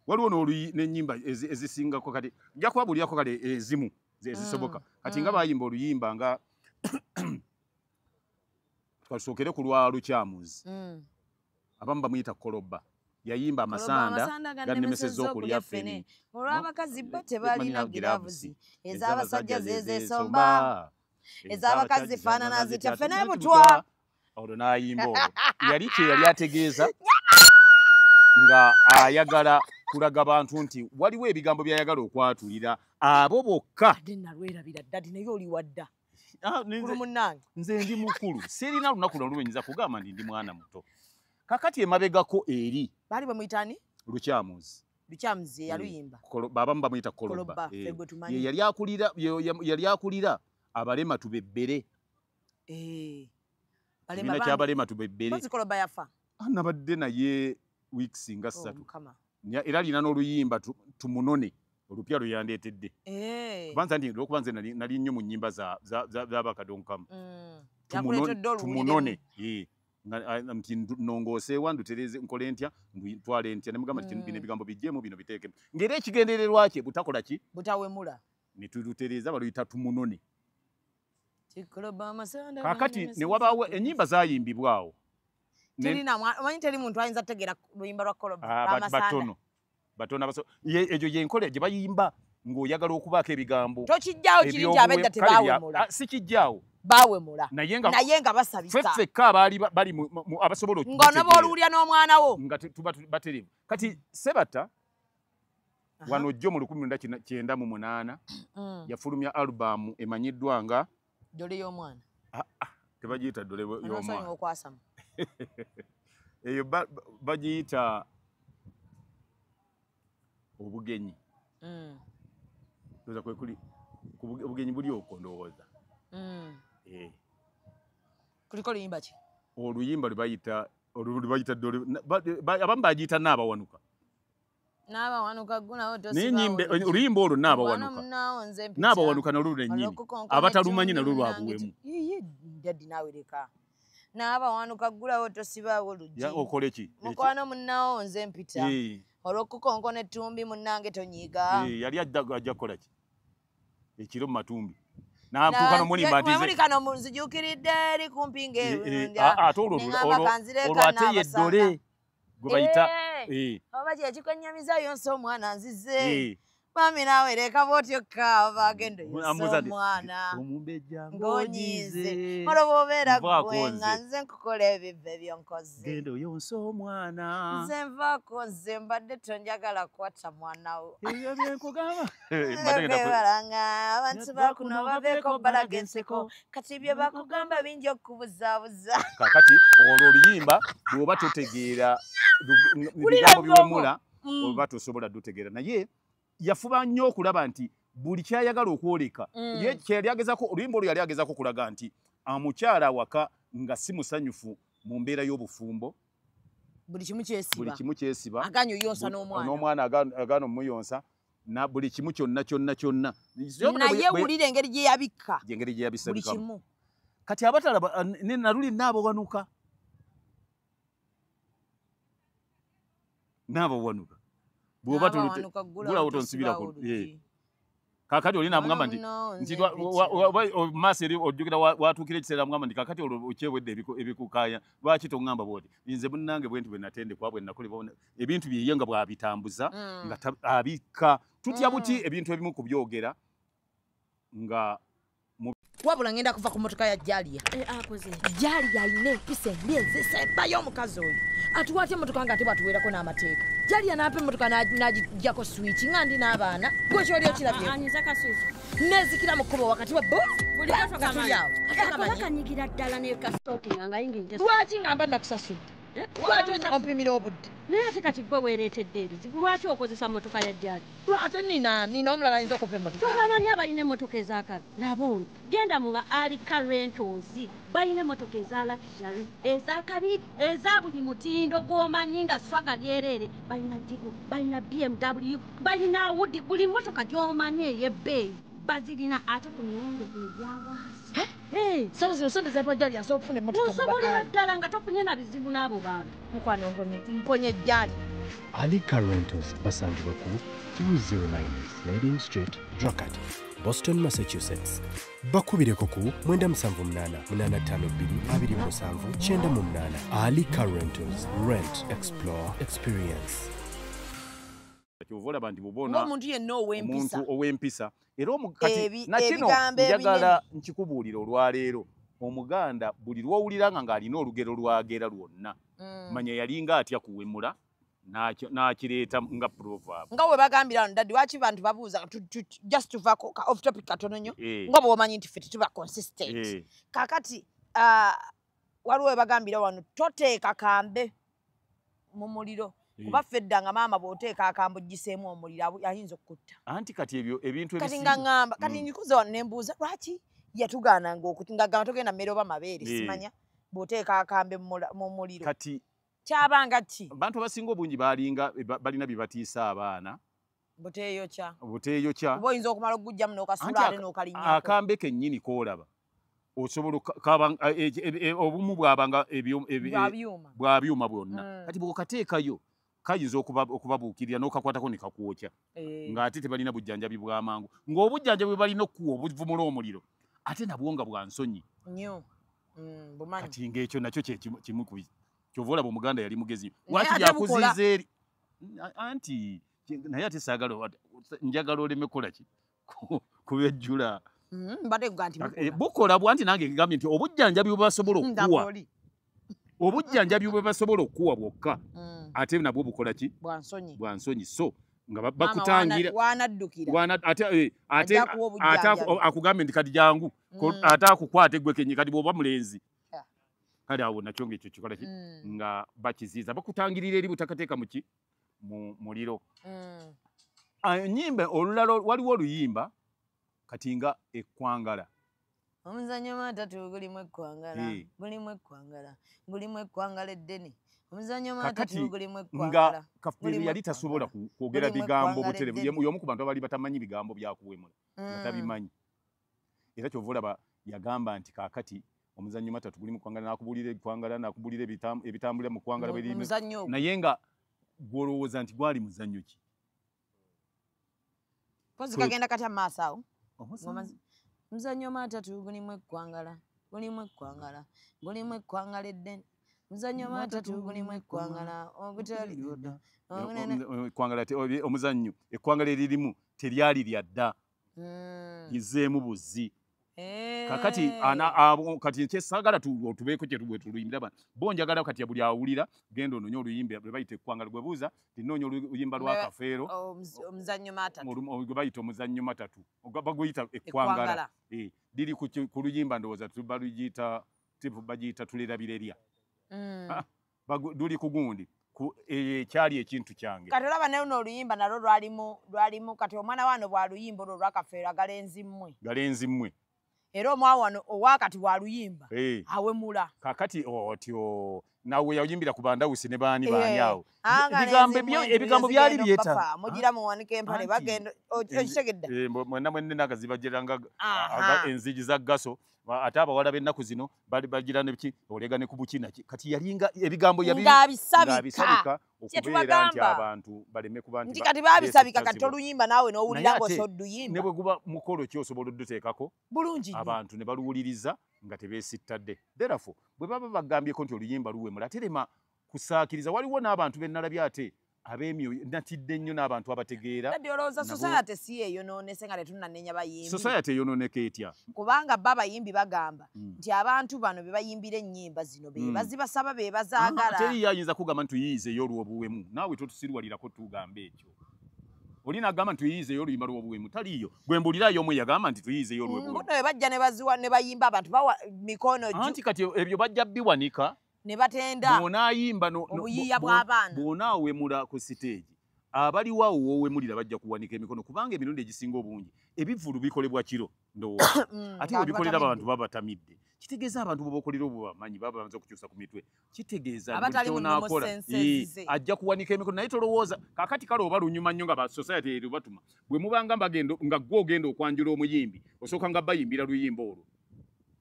waliwo n'oluyi n'ennyimba ezisingako kati nja kubabuulyako kale ezimu ezisoboka kati nga bayimba oluyimba nga tusookere ku lwa Lukyamuzi abamu bamuyita Koloba yayimba amasanda gannemesezza okulya ffene olw'abakazi bo tebalina giravuzi ez'abasajja zezesomba ez'abakazi faanana zitya ffene butwa olwo n'ayimba olwo yali kye yali ategeeza nga ayagala kulaga bantu nti waliwo ebigambo by'ayagala okwatulira abo bokka ate nalwerabira ddadi naye oli wadda kulu munnange nze ndi mukulu sirina lunaku lwenyinza kugamba ndi mwana muto kakati emabegako eri baali bamuyitani Lukyamuzi yaluyimba abamu bamuyita Koloba yali akulira abalema tubebbere kibiina ky'abalema tubebbere Koloba yafa nabadde naye weeks nga 3 era alina n'oluyimba tumunone olupya lwe yandeetedde kubanza nti olwokuba nze nali nnyo mu nnyimba z'abakadonkamu tumunone nti nongooseewa ndutereze nkole ntya ntwale ntya ne mugamba nti bino ebigambo bijjeemu bino biteekemu ng'era ekigendererwa kye butakola ki butawemula ne tulutereeza baluyita tumunone kaakati ne wabaawo ennyimba zaayimbibwawo omanyi teri muntu ayinza kutegeera luyimba lwa Koloba batono egyo yenkola gye bayimba ng'oyagala okubaako ebigambo tokijjaawo kiri nti abedda tebaawemula sikijjaawo baawemula naye nga basabika ffeffekka abaali bali abasobola ng'onoba oluwulya n'omwana wo nga tuba baterevu kati Sebata wano jjo mu 1998 yafulumya alubamu emanyiddwa nga Dole y'omwana tebagiyita Dole y'omwana okwasama eyo bagiyita obugenyi kwe kuli obugenyi buli okwo ndowooza kuliko oluyimba ki oluyimba lwe bayita Dole abamu bagiyita Naabawanuka naye nyimba oluyimba olwo Naabawanuka nalwo lwennyini abatalumanyi nalwo lwabuwemu dadi naawe leka Naabawanuka ggulawo tosibaawo luggi okole ki mukwano munnawo nze mpita olw'okukonkona ettumbi munnange tonyiiga yali ajja kukola ki ekiro mu matumbi n'atuuka n'omulimbatize nzijuukiridde eri kumpi ate olwo ate yeddole gwe bayita oba kyekikwennyamiza yonsa omwana nzize mami naawe leka bwotyo kaava agenda yonsa omwana ng'onyiize olwo bw'obeera gwe nga nze nkukola ebivva ebyonkoze genda oyonsa omwana nze nvaako nze mbadde tonjagala kukwata mwana wo ebyo byenkugamba kwebalanga abantu bakuno babeeko balaga enseko kati bye bakugamba bingi okubuzaabuza kakati olwo oluyimba bw'oba totegeera ebigambo biwemula oba tosobola dutegeera naye yafuba nnyo okulaba nti buli kyayagala okwoleka ye kyeyali agezako oluyimba olwo yali agezako kulaga nti amukyala awaka nga si musanyufu mu mbeera y'obufumbo buli kimu kyesiba aganyo yonsa n'omwana n'omwana agano muyonsa na buli kimu kyonna naye wulire engeri gye yabikka buli kimu kati abatalaba naluli naabo wanuka bw'oba gulawo tonsibirako kakati oli namugamba nti maaso eri ojjukira watuukira ekiseera mugamba nti kakati olwo okyewedde ebikukaaya lwaki toŋŋamba bwoti nze munnange bwe nti bwe natendekwa bwe nakolebwa ebintu byeye nga bw'abitambuza nga abikka tutya buti ebintu ebimu kubyogera nga wabula ngenda kuva ku motoka ya Jaliya Jaliya ayina empisa embi ezisembayo omukazi oyo atuwate emotoka nga ate bwatuweerako n'amateeka Jaliya n'apa emotoka n'agijjako switch nga ndi n'abaana gwekyoli okirabye nezikira mu kkubo wakati akanyigira ddala nekasookinga nga yingirije lwaki ngamba nakusasudde lwaki ompimira obudde naye ate kati gwe weereetedde ebizibu lwaki okozesa motoka ya Jali ate nina omulala ayinza okuva emotoka tobamanyi abalina emmotoka ez'akabi labundi genda mu ba Alika Rentals balina emmotoka eza luxury ez'akabi eza buli mutindo gw'omanyi nga swaga lyereere balina Jigo balina BMW balina Audi buli mmotoka gy'omanyi ey'ebbeeyi bazirina ate ku miwendo egyawansi sala zino sonde zava Jaliya asobola okufuna emmotoka osobolera ddala nga tofunye na bizibu n'abo bantu mukwano mponye Jali Alika Rentals basangibwa ku 209 Lading Street, Drocott, Boston, Massachusetts. Bakubireko ku 978-852-277-98. Alika Rentals. Rent, explore, experience. Ky'ovola nti bubona omuntu yenna ow'empisa era kati nakino njagala nkikubuulira olwaleero omuganda buli lw'owuliranga ng'alina olugero lwagera lwonna manya yalinga atya kuwemula n'akireeta nga proverb nga bwe bagambira ndaddi waki bantu babuuza just tuvako off topic katono nnyo nga bw'omanyi nti ffe tetuba consistent kakati waliwo we bagambira wano toteeka kambe mu muliro kuba ffe edda nga maama bw'oteeka akambe ogiseemu omuliro ayinza okutta anti kati ebyo ebintu kati nga ŋŋamba kati njikuze wano ne mbuuza lwaki yatugaananga ngagamba togenda mmere oba mabeere simanya bw'oteeka akambe mu muliro kati kyabanga ki abantu abasinga obungi balinga balina bye batiisa abaana buteeyokya oba oyinza okumala okugujjamu n'okasula ate n'okalinyako akambe kennyini koolaba osobola obumu bwabanga bwabyuma bwonna kati bw'okateekayo kayinza okubabuukirira n'okakwatako ne kakwokya ng'ate tebalina bujjanjabi bw'amangu ng'obujjanjabi bwe balina okuwa obuvumula omuliro ate nabwo nga bwa nsonyi kati ng'ekyo nakyo kimu ku kyova olaba omuganda yali mugezi lwaki byakuziiza eri anti naye ate saagala njagala oleme kukola ki kubejjula bukola bwanti nange ngambye nti obujjanjabi bwe basobola okuwa bwokka ate nabwo bukola ki bwa nsonyi so nga bakutangira ate akugambye nti kati jangu ate akukwate gwe kenyi kati bw'oba mulenzi kale awo nakyo ng'ekyo kikola ki nga bakiziiza bakutangirira eri butakateeka mu muliro ennyimba olulala waliwo oluyimba kati nga ekkwangala omuzannyo matatu gulimu ekkwangala eddene omuzannyo matatu gulimu ekkwangala nga Kafeeri yali tasobola kwogera bigambo butereevu y'omu ku bantu abali batamanyi bigambo byakuwemula nga tabimanyi era kyova olaba yagamba nti kaakati omuzannyo matatu gulimu ekkwangala n'akubuulira ekkwangala n'akubuulira ebitambulira mu kwangala bwerimu naye nga gw'olowooza nti gwali muzannyo ki pozi kagenda katya mu maaso awo muzannyo matatu gulimu ekkwangala eddene muzannyo matatu gulimu ekkwangala ogutali ekkwangala omuzannyo ekkwangala eririmu teryali lya dda lizeemu buzzi kakati kati kyesaagala tubeeko bwe tuluyimbira bano bo njagala kati buli awulira genda ononye oluyimba lwe bayita ekkwangala gwe buuza tinoonya oluyimba lwa Kafeero gwe bayita omuzannyo matatu baguyita ekkwangala liri ku luyimba ndowooza bagiyita tulerabirerya luli ku gundi kyali ekintu kyange kati olaba naye luno oluyimba nalwo lwalimu kati omwana wano bwaluyimba olwo olwa Kafeero galenzi mmwe era omwawa wano owakati bwaluyimba awemula kakati otyo nawe yayimbira ku bandawusi ne baani awo ebigambo byali byeta mugira muwanike empale bagenda okitegedda mwenna mwenne nagazibagiranga enzigi za gaso ate abawala b'ennaku zino bagira nebiki olegane ku bukina kati yalinga ebigambo ngabisabika okubeera nti abantu baleme kuba nti kati babisabika kati oluyimba naawe n'owulira ng'osodduyimba ne bwe guba mukolo ki osobola odduteekako bulungi abantu ne baluwuliriza nga tebeesittadde therefore bwe baba bagambyeko nti oluyimba luwemula terema kusaakiriza waliwo n'abantu bennalabye ate ab'emyoyo natidde nnyo n'abantu abategeera dadi olowooza society si eyonoonese nga tetunnanenya bayimbi society eyonooneka etya kubanga bo abayimbi bagamba nti abantu bano be bayimbira ennyimba zino be bazibasaba be bazaagala teri yayinza kugamba nti tuyiyizeeyo olw'obuwemu naawe totusirwalirako tugamba ekyo olina agamba nti tuyiyizeyo oluyimba lw'obuwemu taliiyo gwe mbulirayo omu yagamba nti tuyiyizeyo olw'obuwemu mbuno we bajja ne bayimba abantu bawa mikono anti kati ebyo bajja biwanika ne batenda bw'onaayimba obuyiiya bw'abaana bw'onaawemula ku siteegi abaliwo awo woowemulira bajja kuwanika emikono kubanga emirundi egisinga obungi ebivvulu bikolebwa kiro ndowooza ate bwe bikolera abantu baba batamidde kitegeeza abantu bwebaokolera obubamanyi baba bamanza okukyusa ku mitwe kitegeeza kyonaakola ajja kuwanika emikono naye tolowooza kaakati kale oba lunyuma nnyo nga basociety eri batuma bwe mubanga nga gwe ogenda okwanjula omuyimbi osooka nga bayimbira luyimba olwo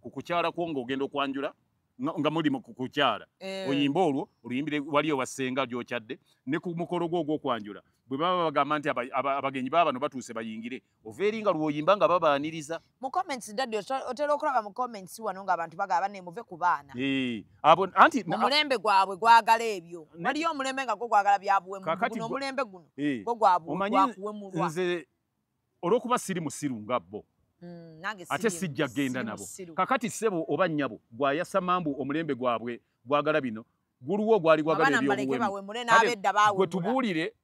ku kukyala kwo ng'ogenda okwanjula nga muli ku kukyala oyimba olwo oluyimbire wali ewassenga gy'okyadde ne ku mukolo gwo ogw'okwanjula bwe baba bagamba nti abagenyi baba bano batuuse bayingire ova eri nga lw'oyimba nga babaaniriza mu comments daddi otera okulaba mu comments wano ng'abantu bagaba ne muve ku baana anti omulembe gwabwe gwagala ebyo waliyo omulembe nga gwo gwagala byabuwemu guno omulembe guno gwo gwakuwemulwa nze olw'okuba siri musiru nga bo ate sijja genda nabo kakati ssebo oba nnyabo gwayasa mambu omulembe gwabwe gwagala bino guliwo gwali gwagala ebyobuwemu gwe tubuulire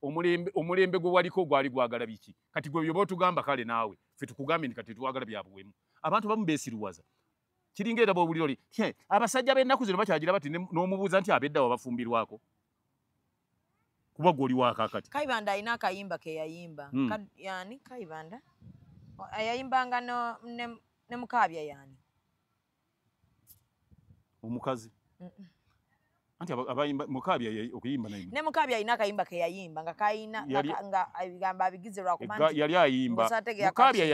omulembe gwe waliko gwali gwagala biki kati gwe byoba otugamba kale naawe ffe tukugambe nti kati twagala byabuwemu abantu bamu beesiruwaza kiringa era bw'obulira oli abasajja b'ennaku zino bakyagira bati n'omubuuza nti ab'edda wabafumbirwako kuba gw'oli waakakati Kayibanda alina akayimba ke yayimba yani Kayibanda ayayimbanga ne Mukaabya yani omukazi anti abayimba Mukaabya okuyimba naye ne Mukaabya alina akayimba ke yayimba nga kayina nga abigamba abigize lwakumanya yali ayimba Mukaabya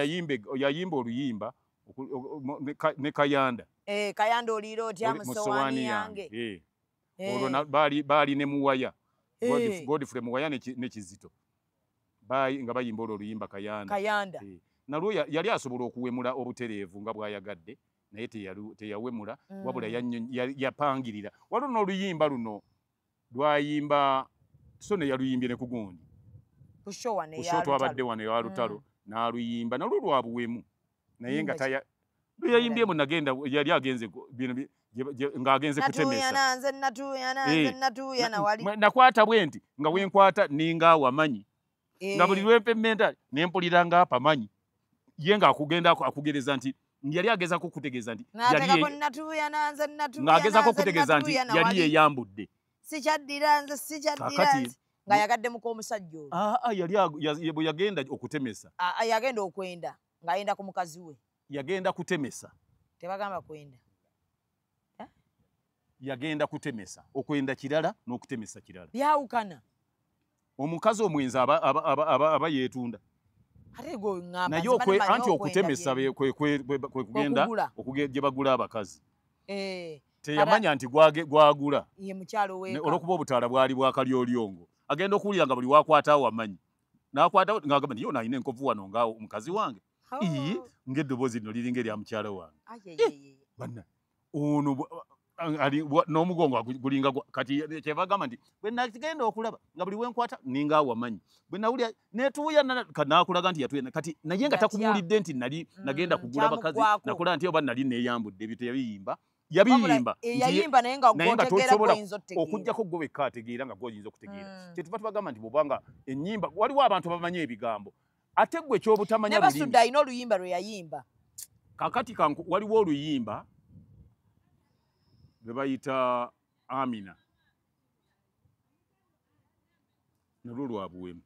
yayimba oluyimba ne Kayanda Kayanda oliira otya musowaani yange olwo baali ne Muwaya Godfrey Muwaya ne Kizito nga bayimba olwo oluyimba Kayanda nalwo yali asobola okuwemula obutereevu nga bw'ayagadde naye teyawemula wabula yapangirira waliwo n'oluyimba luno lwayimba so ne yaluyimbye ne ku gundi kusho twabadde wano ewa lutalo n'aluyimba nalwo lwa buwemu naye nga luyayimbyemu nagenda yali agenze ng'agenze kutemesa nakwata bwe nti nga wenkwata ninga awamanyi nga buli lwempemmenta nempulira nga apamanyi ye nga akugereza nti yali agezako okutegeeza nti ng'agezako okutegeeza nti yali yeyambudde nga yagaddemu k'omusajja olwo bwe yagenda okutemesa yagenda okwenda ng'ayenda ku mukazi we yagenda kutemesa tebagamba kwenda yagenda kutemesa okwenda kirala n'okutemesa kirala byawukana omukazi omwenzi aba yeetunda naye anti okutemesa kwe kugenda gye bagula abakazi teyamanya nti gwagula olwokuba obutaala bwali bwakalyoliongo agenda okuwulira nga buli wakwata awamanyi nakwata ngagamba nti yo nalina enkovu wano nga omukazi wange ng'eddoboozi lino liringa erya mukyala wange banna ono n'omugongo gulinga kati kyebagamba nti bwe nagenda okulaba nga buli wenkwata ninga awamanyi bwe nawulira netuuya nakulaga nti yatuya kati naye nga takubuulidde nti nagenda kugula bakazi nakola nti oba nali neeyambudde ebyo teyabiyimba yabiyimba naye nga tosobola okugjako gwe wekka ategeera nga gwoyinza okutegeera kyetuva tubagamba nti bwobanga ennyimba waliwo abantu abamanyi ebigambo ate gwe kyobutamanya lulimi Basudde alina oluyimba lwe yayimba kakati waliwo oluyimba lwe bayita Amina nalwo lwabuwemu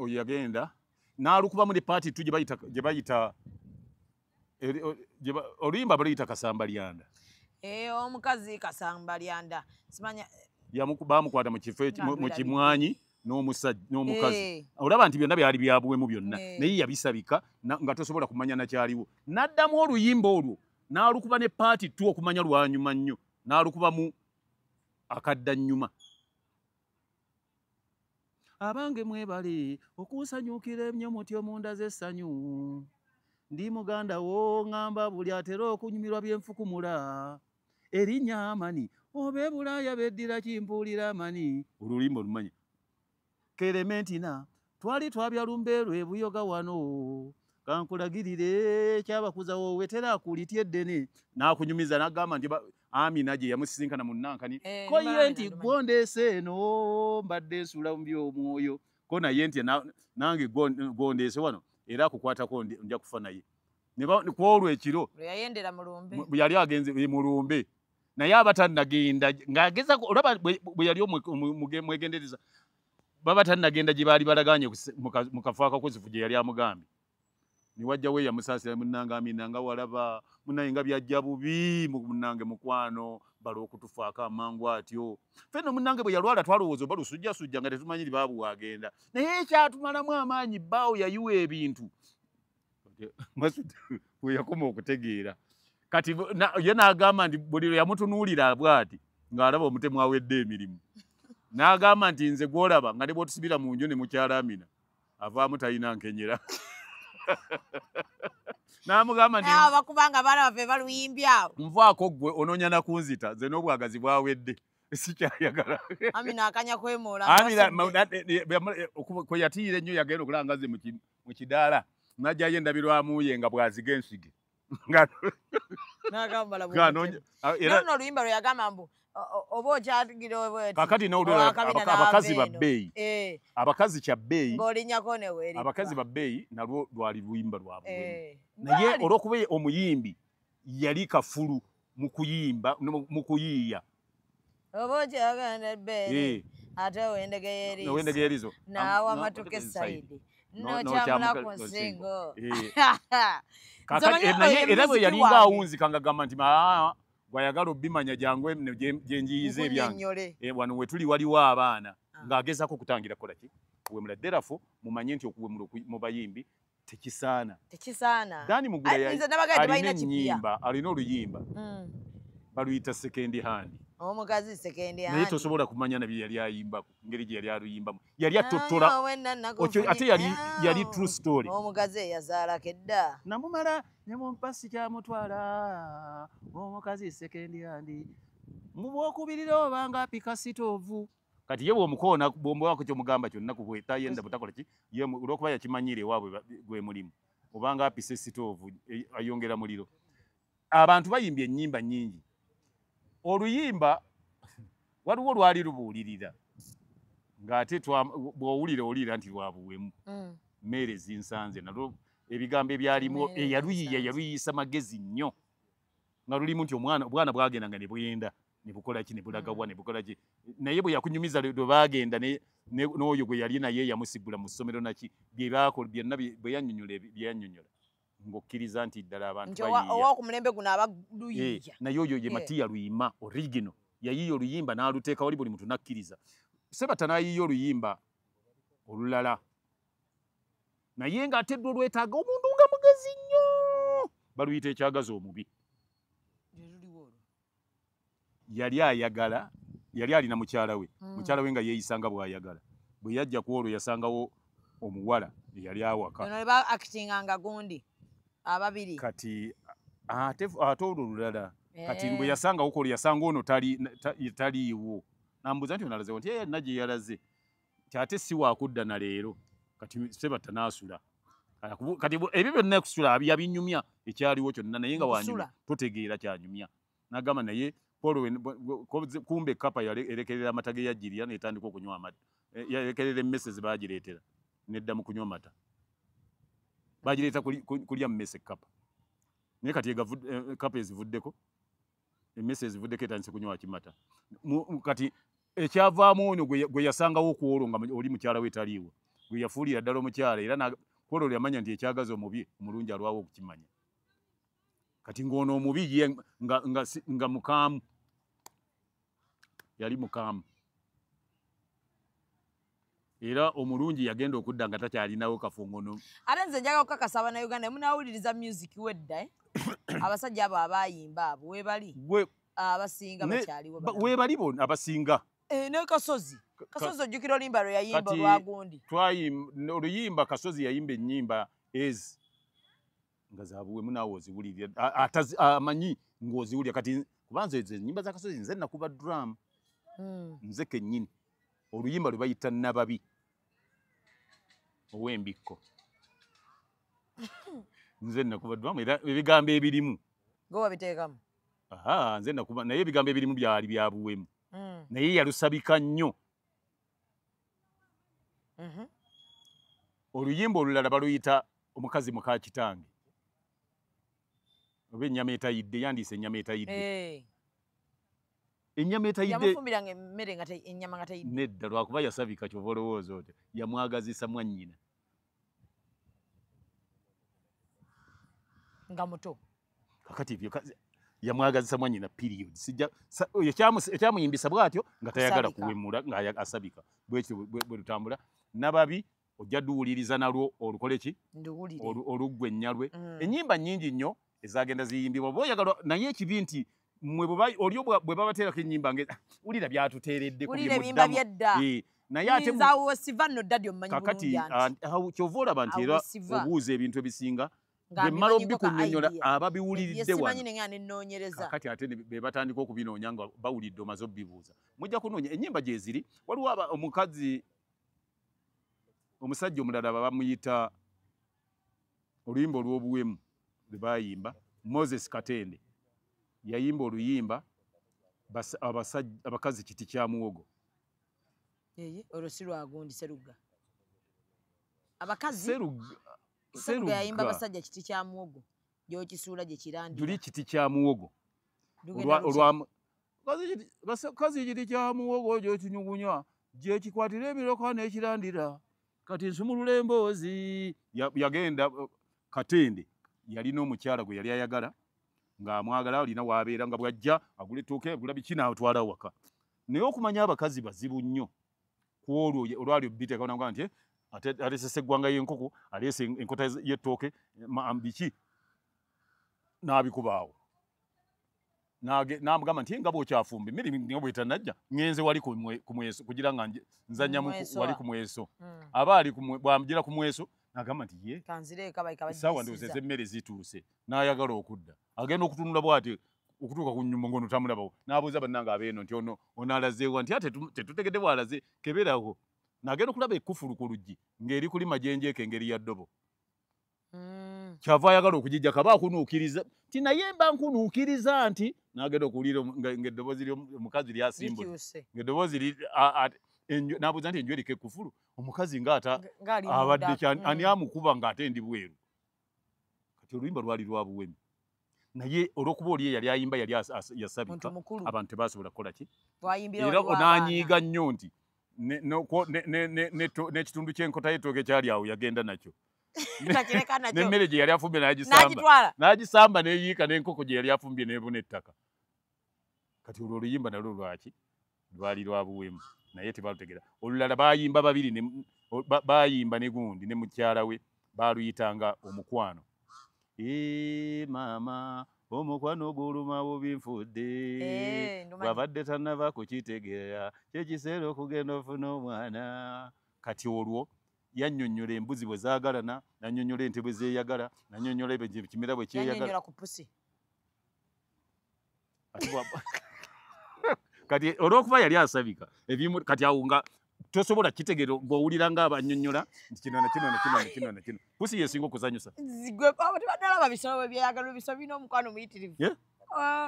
oyo yagenda n'alukubamu ne paati tu gye bayita oluyimba baluyita Kasamba Lyanda Omukazi Kasamba lyanda simanya bamukwata mu kifo mu kimwanyi n'omukazi olaba nti byonna byali byabuwemu byonna naye yabisabika nga tosobola kumanya nakyaliwo n'addamu oluyimba olwo n'alukuba ne paati tu okumanya lwanyuma nnyo n'alukubamu akadda nnyuma abange mwebale okusanyukira ennyo mutyo munda z'essanyu ndi muganda wo ŋŋamba buli atera okunyumirwa byenfukumula erinnya Amani oba Bulaaya beddira kimpuulira Amani olulimi olumanyi Kerementina twali twabya Lumbeerwe Buyoga wano kankulagirire kyabakuza wowe terakulitye eddene n'akunyumiza n'agamba nti Amina gye yamusisinkana mu Nankani ko ye nti gondeese eno mbadde nsula mu by'omwoyo ko naye nti nange gondeese wano era akukwatako nja kufa naye ku olwo ekiro yali agenze mu Lumbe naye abatannagenda ng'ageza olaba bwe yali omwegendereza baba tannagenda gye baali balaganye mu kafo akakozifu gye yali amugambye niwajja we yamusaasira munnange Amina nga walaba munnaye nga byajja bubi munnange mukwano bala okutufaako amangu atyo fenno munnange bwe yalwala twalowooza oba lusujjasujja nga tetumanyi libaabu wagenda naye ekyatumalamu amaanyi bbaawo yayiwa ebintu we yakoma okutegeera kati ye n'agamba nti buli lwe yamutunuulira bw'ati ng'alaba omutemu awedde emirimu n'agamba nti nze gw'olaba nga ne bw'otusibira mu nju ne mukyala Amina avaamu talina nkenyera n'amugamba nti bakubanga baana baffe baluyimbye awo nvaako ggwe onoonya na kunzita nze n'obwagazi bwawedde sikyayagala Amina akanya kwemuula kwe yatiira ennyo yagenda okulanga nze mu kidaala najjayo endabirwamu ye nga bwaziga ensige nono oluyimba lwe yagamba mbu oba okyatigire kakati abakazi ba bbeeyi abakazi kya bbeeyi ng'olinyako neweeri abakazi ba bbeeyi nalwo lwali luyimba lwabuwemu naye olw'okuba omuyimbi yali kafulu mu kuyimba mu kuyiiya oba okyagenda ebbeere ate wendege erizo naawa matuka esaidi nokyamula ku nsingo era bwe yalinga awunzika ng'agamba nti gwayagala obbimanya jangu gye njiyiza ebyange wano we tuli waliwo abaana ng'agezaako okutangira kola ki okuwemula derafo mumanye nti okuwemula mu bayimbi tekisaana Dani Mugula alina ennyimba alina oluyimba baluyita second hand omukazi second hand naye tosobola kumanya nabye yali ayimbako ngeri gye yali aluyimbamu yali atottola ate yali true story omukazi eyazaalako edda namumala ne mumpasi kyamutwala omukazi second hand mu bwokubirira obanga apika sitoovu kati ye bw'omukoona bw'omuwaako ky'omugamba kyonna ku bwetayenda butakola ki ye olw'okuba yakimanyire ewaabwe gwe mulimu obanga apisa sitoovu ayongera muliro abantu bayimbye ennyimba nnyingi oluyimba waliwo lwali lubuulirira ng'ate bw'owulira nti lwabuwemu mmere zinsanze nalwo ebigambo ebyalimu yaluyiyisa magezi nnyo nga lulimu nti obwana bwagenda nga ne bwenda ne bukola ki ne bulagawa ne bukola ki naye bwe yakunyumiza lwe baagenda n'oyo gwe yali naye yamusigula mu ssomero naki byonna bwe yannyonnyola ng'okkiriza nti ddala abantu owokumulembe guno aba luyiya naye oyo ye Matiya Luyima original yayiya oluyimba n'aluteeka wali buli muntu nakkiriza Sebata n'ayiya oluyimba olulala naye ng'ate ddwe olwetaaga omuntu nga mugezi nnyo baluyita ekyagazi omubi yali ayagala yali alina mukyala we nga yeeyisanga bw'ayagala bwe yajja ku olwo yasangawo omuwala eyali awaka akitinganga gundi ababiri kati ate olwo lulala kati bwe yasangawo kolwo yasanga ono taliiwo nambuuza nti onalazewo nti yalina gye yalaze ti ate si waakudda na leero kati Sebata n'asula kati ebyo byonna ekusula yabinyumya ekyaliwo kyonna naye nga wanyuma totegeera kyanyumya n'agamba naye kumbe kapa erekerera amata ge yajjirira netandika okunywa amata yerekerera emmese ze bagireetera nedda mu kunywa amata bagireeta kulya mmese kapa naye kati kapa ezivuddeko emmese ezivuddeko etandise kunywa kimata kati ekyavaamu ono gwe yasangawo ku olwo nga oli mukyala we taliiwo gwe yafuulira ddala omukyala era kwolwo yamanya nti ekyagazi omubi omulungi alwawo okukimanya kati ngono omubi nga mukaamu yali mukaamu era omulungi yagenda okudda nga takyalinawo kafungono. Ate nze njaga okukakasa Abannayuganda munawuliriza music wedda abasajja abo abayimba abo webali abasinga bakyaliwo webali bona abasinga ne Kasozi ojjukira oluyimba lwe yayimba Lwagundi oluyimba Kasozi yayimba ennyimba ezi nga zabuwemu naawe oziwulirira amanyi ng'oziwulira kati kubanza ezo ennyimba za Kasozi nze nakuba drum nze kennyini oluyimba lwe bayita Nababi ow'embikko nze nakuba drum era ebigambo ebirimu go babiteekamu nze nakuba naye ebigambo ebirimu byali byabuwemu naye yalusabika nnyo. Oluyimba olulala baluyita omukazi muka kitange oba ennyama etayidde yandiise ennyama etayidde ennyama etayidde yamufumbiranga emmere nga ennyama nga tayidde nedda lwakuba yasabika kyova olowooza otyo yamwagazisa mwannyina nga muto kakati ebyo yamwagazisa mwannyina period ekyamuyimbisa bw'atyo nga tayagala kuwemula nga asabika bwe lutambula. Nababi ojja duwuliriza nalwo olukole ki oluggwennya lwe ennyimba nnyingi nnyo ezagenda ziyimbibwa oba oyagala naye ekibi nti mwe olio bwe babateerako ennyimba wulira byatuteeredde naye ate kakati kyova olaba nti era obuuza ebintu ebisinga bwe mmala obikunnyonnyola ababiwuliridde wano kakati ate be batandika okubinoonya nga bawulidde omaze obibuuza mujja kunoonya ennyimba gye ziri. Waliwo omukazi omusajja omulala bamuyita oluyimba olw'obuwemu lwe bayimba Moses Katende yayimba oluyimba abakazi kiti kya muwogo olwo si Lwagundi Serugga abakazi Serugga yayimba abasajja kiti kya muwogo gyokisuula gye kirandira tuli kiti kya muwogo kazi kiti kya muwogo gyokinyugunya gyekikwatira ebiroka n'ekirandira kati nsumulula emboozi yagenda Katende yalina omukyala gwe yali ayagala ng'amwagala alina w'abeera nga bw'ajja agula ettooke agula biki n'atwala waka naye okumanya abakazi bazibu nnyo ku olwo olwali obiteeka nagamba nti aleesesa eggwanga y'enkoko aleese enkota y'ettooke biki n'abikubaawo n'amugamba nti nga bw'okyafumba emmere nga bw'etannajja ngenze wali ku mweso kugira nga nzannyamu wali ku mweso aba bw'amugira ku mweso n'agamba nti ye essaawa ndowooza ez'emmere zituuse n'ayagala okudda agenda okutunula bw'ati okutuuka ku nnyumba ng'ono tamulabawo n'abuuza bannange abeeno nti ono alazeewa nti tetutegedde bw'alaze keberawo n'agenda okulaba ekkufulu ku luggi ng'eri kuli majenjeeko engeri ya ddobo kyava ayagala okugijja kaba akunuukiriza ti naye mba nkunuukiriza nti n'agenda okuwulira ng'eddoboozi omukazi lyasimbula ng'eddoboozi n'abuuza nti enju eriko ekkufulu omukazi ng'ata abadde ani amukuba ng'ate ndi bweru kati oluyimba lwali lwa buwemi naye olw'okuba oli yali ayimba yali yasabika abantu tebasobola kukola ki era n'anyiiga nnyo nti n'ekitundu ky'enkota y'ettooke kyali awo yagenda nakyo n'emmere gye yali afumbye n'agisamba n'eyiika n'enkoko gye yali afumbye n'ebuna ettaka kati olwo oluyimba nalwo lwaki lwali lwa buwemu naye tebalutegera. Olulala bayimba babiri bayimba ne gundi ne mukyala we baluyitanga omukwano maama omukwano guluma bubinfudde babadde tannava kukitegeera kyekiseera okugenda ofuna omwana kati olwo yannyonnyola embuzi bwe zaagalana nannyonnyola ente bwe zeeyagala nannyonnyola ekimera bwe kyeyagala kati olw'okuba yali asabika ebimu kati awo nga tosobola kitegeera ng'owulira ng'abannyonnyola nti kino na kino pusi yesinga okuzanyusa tebadalaba bisolo byeyagala ebisolo birina omukwano omuyitirivu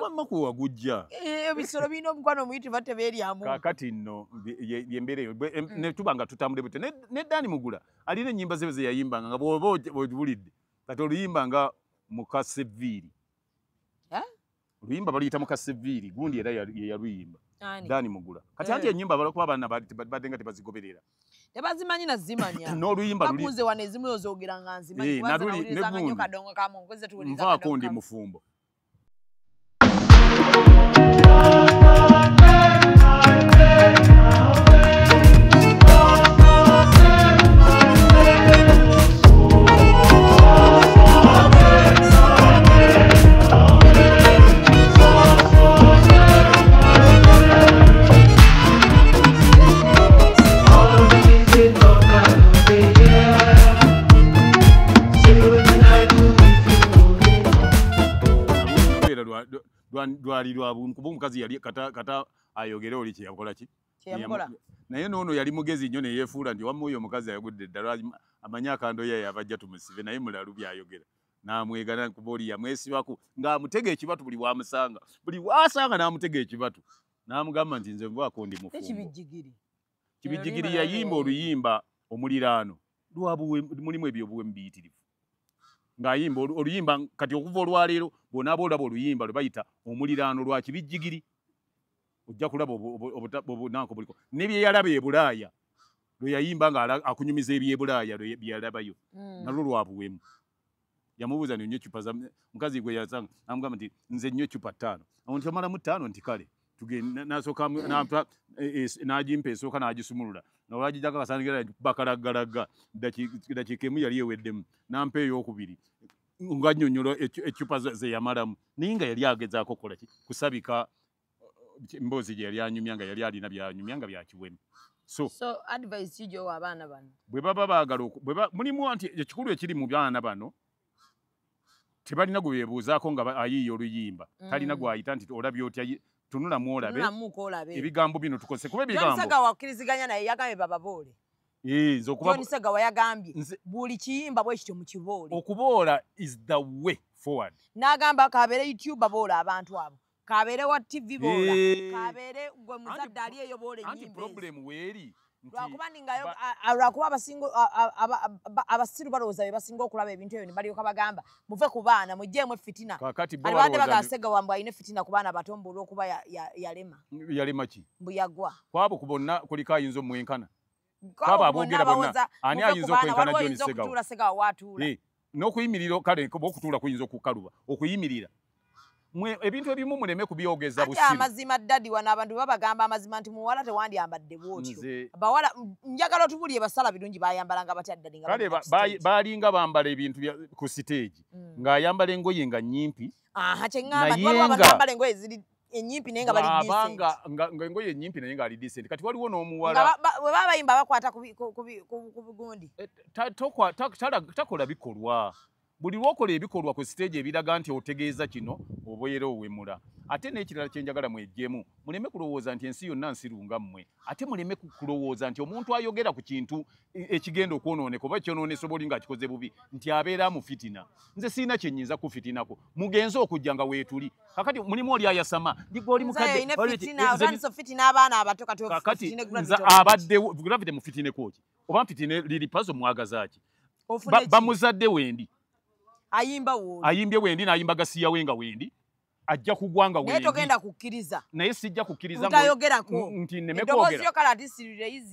wamma kuwe wagujja ebisolo birina omukwano omuyitirivu ate beeryamu kaakati nno yembeera eyo ne tuba nga tutambule bute ne Dani Mugula alina ennyimba ze zeyayimbanga nga bw'oba ozibulidde kati oluyimba nga Mukaseviiri oluyimba baluyita Mukaseviiri gundi era ye yaluyimba Dani Mugula kati anti ennyimba balikuba abaana badde nga tebazigoberera tebazimanyi nazimanya n'oluyimba luli bakunze wano ezimu ozoogera nga nzimanyi nvaako ndi mufumbo lwabu kuba omukazi yali kata ayogere oli kye yakola ki Kyeyamukola. naye noono yali mugezi nnyo ne yeefuula nti wamma oyo omukazi ayogudde ddala amanye akando ye yabajja tumusibe naye mulalu byayogera n'amwegana kuba oli yamwesibako ng'amutega ekibatu buli wamusanga buli wasanga n'amutega ekibatu n'amugamba nti nze nvaako ndi mufumbo Kibijjigiri yayimba oluyimba omuliraano mulimu ebyo obuwemu biyitirivu ng'ayimba oluyimba kati okuva olwaleero bw'onaaba olaba oluyimba lwe bayita omuliraano lwa Kibijjigiri ojja kulaba obunanko buliko ne bye yalaba e Bulaaya lwe yayimba ng'akunyumiza eby'e Bulaaya bye yalabayo nalwo lwa buwemu yamubuuza nti nnyo cupa za mukazi gwe yasanga namugamba nti nze nnyo cupa 5 nti omalamu 5 nti kale tugenda nasooka n'agimpa esooka n'agisumulula olwagijjako akasangira bakalagalaga dakiika emu yali eweddemu nampa ey'okubiri nga nnyonnyola ecupa ze yamalamu naye nga yali agezaako okukola ki kusabika mboozi gye yali anyumya nga yali alina byanyumya nga byakiwemu so advice kijowa abaana bano bwe baba baagala mulimu nti ekikulu ekiri mu baana bano tebalina gwe beebuuzaako nga ayiiya oluyimba talina gwayita nti olabye otya tunulamu olabe ebigambo bino tukose kuba ebigambo Sega wakkiriziganya naye yagambye bababoole nze okuba Sega wayagambye buli kiyimba bwe kityo mu kiboole okuboola is the way forward n'agamba kabeere YouTube aboola abantu abo kabeere wa TV boola kabeere gwe muzadde ali eyo boola ennyimba anti problem weeri lwakuba ningayo lwakuba abasingo abasiru balowooza be basinga okulaba ebintu ebyo ne balyoka bagamba muve ku baana mugjeemu fitina alibadde bagasega wambwe alina fitina ku baana bato mbu olw'okuba yalema ki mbu yagwa kwabo ku bonna kuliko ayinza omwenkana kwabo aboogera bonna ani ayinza okwenkana John Segawa watuula n'okuyimirira kale okutuula kuyinza okukaluba okuyimirira ebintu ebimu muleme kubyogeza busiru amazima ddadi wano abantu babagamba amazima nti muwala tewandiyambadde bwotyo bawala njagala otubulye basala birungi bayambalanga batya ddadi nga kale balinga bambala ebintu ku stage ng'ayambala engoye nga nnyimpi kyeŋŋamba waliwo abantu bambala engoye ziri enyimpi naye nga bali decent nga engoye enyimpi naye nga ali decent kati waliwo n'omuwala bwe baba bayimba bakwata ku bigundi takola bikolwa buli lwokola ebikolwa ku stage ebiraga nti otegeeza kino obeera owemula ate n'ekirala kyenjagala mwejjemu muleme kulowooza nti ensi yonna nsirunga mmwe ate muleme kulowooza nti omuntu ayogera ku kintu ekigenda okwonooneka oba ekyonoonesa oboli ng'akikoze bubi nti abeera mu fitina nze siina kye nnyinza kufitinako mugenze okujja nga weetuli kakati mulimu oli ayasama ligoli mukadde abaana abato kakati nze abaddewo gravity mufitineko ki oba mfitine liri pazo mwagazaaki bamuzadde wendi ayimbye wendi n'ayimba gasiya wenga wendi ajja kugwanga wendi naye togenda kukkiriza naye sijja kukkiriza nti nneme kwogera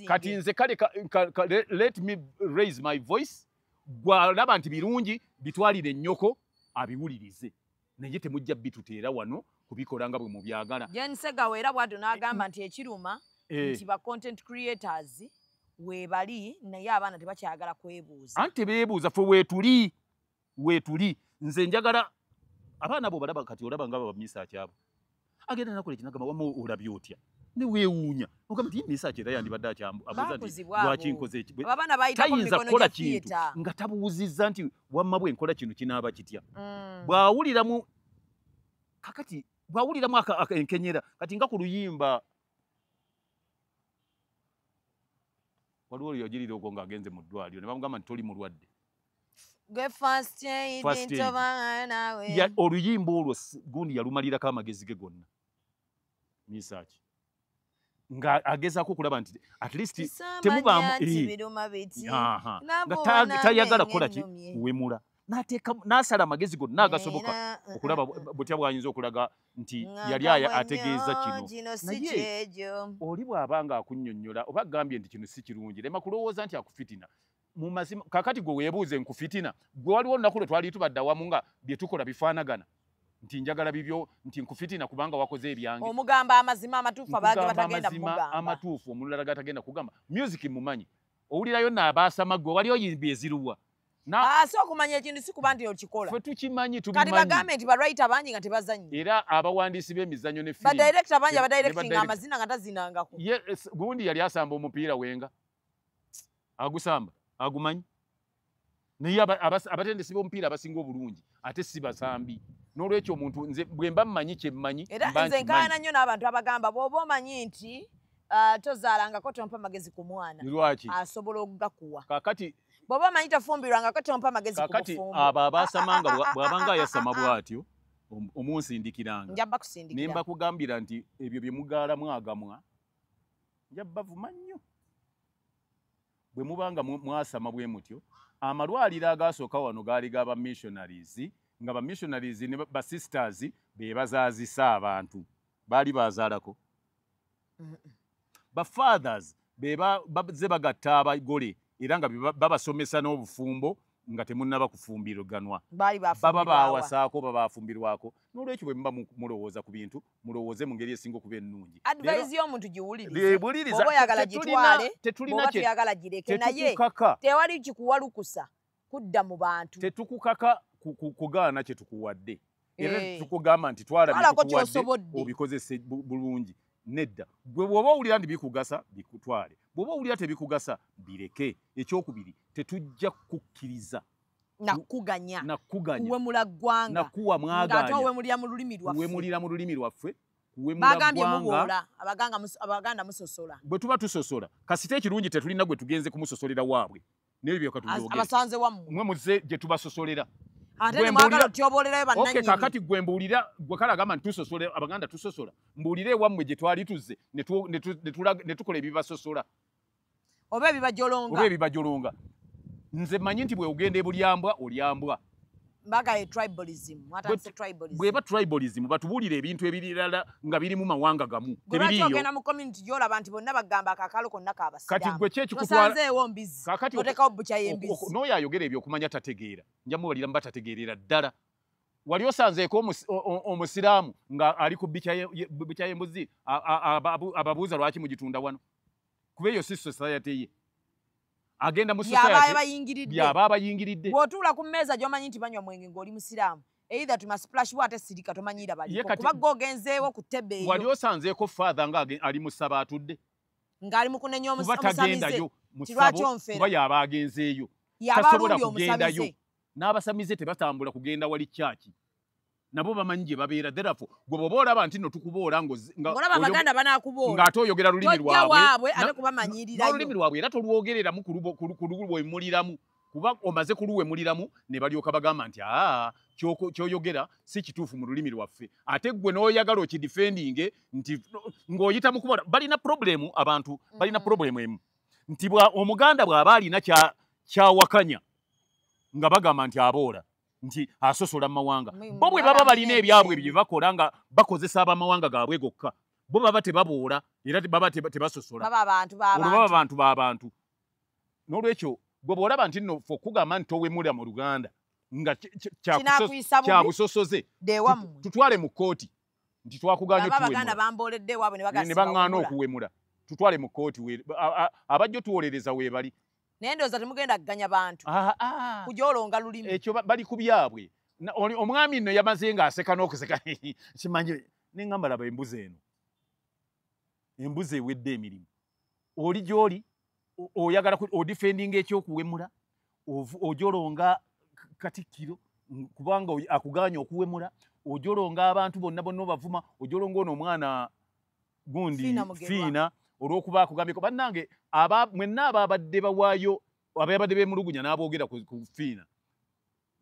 kati nze kale let me raise my voice gwalaba nti birungi bitwalire ennyoko abiwulirize naye temujja bituteera wano kubikola nga bwe mubyagala John Segawa era bw'atyo n'agamba nti ekiruma nti ba content creators weebali naye abaana tebakyagala kwebuuza anti beebuuza fe weetuli nze njagala abaana bo balaba kati olaba nga bamisa akyabo agenda nakola kinagamba wamma olabye otya ne weewuunya ogamba nti misa kyera yandibadde abuuza nti lwaki nkoze tayinza kukola kintu nga tabuuzizza nti wamma bwe nkola kino kinaaba kitya bw'awuliramu kakati bw'awuliramu enkenyera kati nga ku luyimba waliwo yogirira okwo ng'agenze mu ddwaliro ne bamugamba nti toli mulwadde oluyimba olwo gundi yalumalirako amagezi ge gonna misaaki nga agezaako okulaba nti at least temubaamu nga tayagala kukola ki kuwemula n'asala amagezi gonna agasoboka okulaba butya bw'ayinza okulaga nti yali ategeeza kino naye oli bw'aba nga akunnyonnyola oba agambye nti kino si kirungi lema kulowooza nti akufitina mu mazima kakati gwe weebuuze nkufitina gwe waliwo olunaku lwe twali tubadde awamu nga bye tukola bifaanagana nti njagala bibyo nti nkufitina kubanga wakoze ebyange omugamba amazima amatuufu abage batagenda mugamba amatuufu omulala gatagenda kugamba music mumanyi owulirayo n'abaasama gwe wali oyimba eziruwa si okumanya ekintu si kuba nti okikola ffe tukimanyi kati bagambe nti balwaita bangi nga tebazannya era abawandiisi b'emizannyo ne firimu badirekita bangi abadirekitinga amazina nga tazinangako gundi yali asamba omupiira wenga agusamba agumanyi naye abatendesi b'omupiira abasinga obulungi ate si basambi n'olwekyo omuntu nze bwe mba mmanyi kye mmanyi era nze nkaana nnyo n'abantu abagamba bw'oba omanyi nti tozaalangako tompa magezi ku mwana asobola okugakuwa kakati bw'oba omanyi tofumbirwangako tompa magezi ku kakati bufumbo abo abasamanga bw'abanga yasama bw'atyo omunsindikiranga njaba kusindikira nemba kugambira nti ebyo bye mugaalamu agamwa njabba vuma nnyo bwe mubanga mwasama bwe mutyo amalwaliro agasooka wano gaali gaba missionaries nga ba missionaries ne ba sisters be bazaazisa abantu baali bazaalako ba fathers be baze bagatta abagole era nga babasomesa n'obufumbo nga temunnaba kufumbirganwa baba bawasaako baba bafumbirwako n'olwekyo bwe muba mulowooza ku bintu mulowooze mu ngeri esinga okuba ennungi advice y'omuntu giwulirize oba oyagala gitwale oba tuyagala gireke naye tewali kikuwalukusa kudda mu bantu tetukukaka kugaana kye tukuwadde era tukugamba nti twalabye obikozese bulungi nedda gwe bw'oba owulira nti bikugasa bikutwale bw'oba owulira tebikugasa bireke ekyokubiri tetujja kukkiriza nakuganya kuwemula ggwanga nakuwa mwaganya ng'ate owemulira mu lulimi lwaffe kuwemulira mu lulimi lwaffe bagambye muboola abaganda musosola bwe tuba tusosola kasita ekirungi tetulina gwe tugenze kumusosolera waabwe nebyo byokatubyogera abasanze wammwe mwe muze gye tubasosolera ate ne mwagala otyoboolerayo bannannyini okay kakati gwe mbuulira gwe kale agamba nti tusosole abaganda tusosola mbuulire ewammwe gye twali tuzze ne tukola ebibasosola oba ebibajolonga nze mmanyi nti bwe ogenda ebulyambwa olyambwa mbagaye tribalism mwatandise tribalism bweba tribalism batubuulira ebintu ebirirala nga birimu mawanga gamu tebiriyo ogenda mu community gyolaba nti bonna bagamba akakalo konna kabasiramu kati gwe kyekikutwala tosanzeewo mbizi otekawo bukya y'embizi n'oyo ayogera ebyo okumanya tategeera njamubalira mba tategeerera ddala wali osanzeeko omusiraamu nga ali ku bukya y'embuzi ababuuza lwaki mugitunda wano kuba eyo si society ye agenda mu byaba abayingiridde bw'otuula ku mmeeza gy'omanyi nti banywa mwenge ng'oli musiraamu either tumasplash ate sirika tomanyiira baliko kuba g'ogenzeewo ku ttebe eyo wali osanzeeko father nga ali mu ssaba atudde ng'ali mu kunenya omusamize tirwaki onfera kuba yaba agenzeeyo tasobola kugendayo n'abasamize tebatambula kugenda wali kyaki nabo bamanyi gye babeera therefore gwe bw'oba olaba nti nno tukuboola ng'olaba abaganda banakuboola ng'ate oyogera lulimi lwabwe ate kubamanyirirayo n'olulimi lwabwe era tolwogereramu ku lwemuliramu kuba omaze kuluwemuliramu ne balyoka bagamba nti kyoyogera si kituufu mu lulimi lwaffe ate gwe n'oyagala okidifendinge nti ng'oyita mu kubola balina problemu abantu balina problemu emu nti omuganda bw'aba alina kyawakanya nga bagamba nti aboola nti asosola mu mawanga bo bwe baba balina ebyabwe bye bakola nga bakozesa abamawanga gaabwe gokka bo baba tebaboola era baba tebasosola baba bantu b'abantu n'olwekyo gwe bw'olaba nti nno fe okugamba nti towemula mu Luganda nga kyabusosoze tutwale mu kkooti nti twakuganya ne baŋŋaana okuwemula tutwale mu kkooti abajja tuwolereza weebali naye ndowooza temugenda kuganya bantu kugyolonga lulimi ekyo bali ku byabwe omwami nno yamaze ng'aseka n'okuseka kimanyi neŋŋamba laba embuzi eno embuzi ewedde emirimu oli gy'oli oyagala odifendinga ekyokuwemula ojolonga katikkiro kubanga akuganya okuwemula ojolonga abantu bonna obavuma ojolonga ono omwana gundi fiina olw'okuba akugambeko bannange mwenna ababadde bawaayo ababadde bemulugunya n'aboogera ku fiina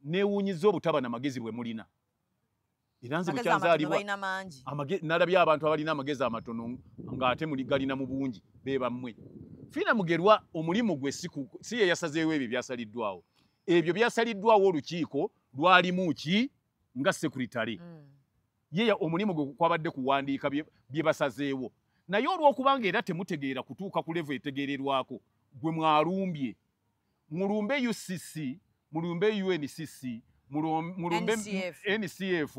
neewuunyiza obutaba na magezi bwe mulina era nze bukyanzaalibwa nalabye abantu abalina amagezi amatono ng'ate galina mu bungi be bammwe fiina mugerwa omulimu gwe si ye yasazeewo ebyo byasaliddwawo ebyo byasaliddwawo olukiiko lwalimu ki nga sekuritale ye omulimu gwe kwabadde kuwandiika bye basazeewo naye olw'okubanga era temutegeera kutuuka ku level etegeererwako gwe mwalumbye mulumbe UCC mulumbe UNCC mulumbe NCF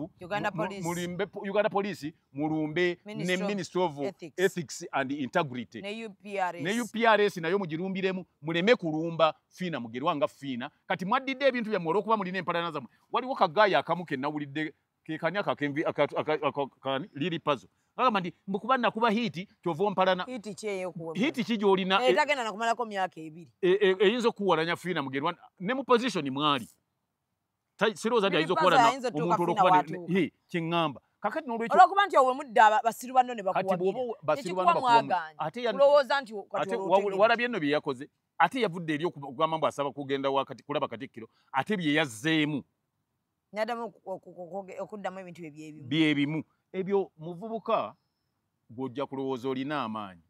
mulumbe Uganda Police mulumbe ne Ministry of Ethics and Integrity ne UPRS nayo mugirumbiremu muleme kulumba fiina mugerwa nga fiina kati mwaddidde ebintu byammwe olw'okuba mulina empalana zammwe waliwo kagaya akamu ke nawulidde kekani akakenvi liri puzzle agamba nti mbukuba nakuba hiiti kyova ompalana hiiti ki gy'olina etagenda nakumalako myaka 2 eyinza okuwalanya fiina mugerwa ne mu position mwali Siroza ndi ayizo kola omuntu olwokuba kyeŋŋamba kakati n'olwekyo olwokuba nti owe mudda basiru banno ne bakuwagira kulowooza nti walabye nno bye yakoze ate yavudde eri okugamba mbu asaba kugenda wakati kulaba Katikkiro ate bye yazzeemu n'addamu okuddamu ebintu byebimu ebyo muvubuka gw'ojja kulowooza olina amaanyi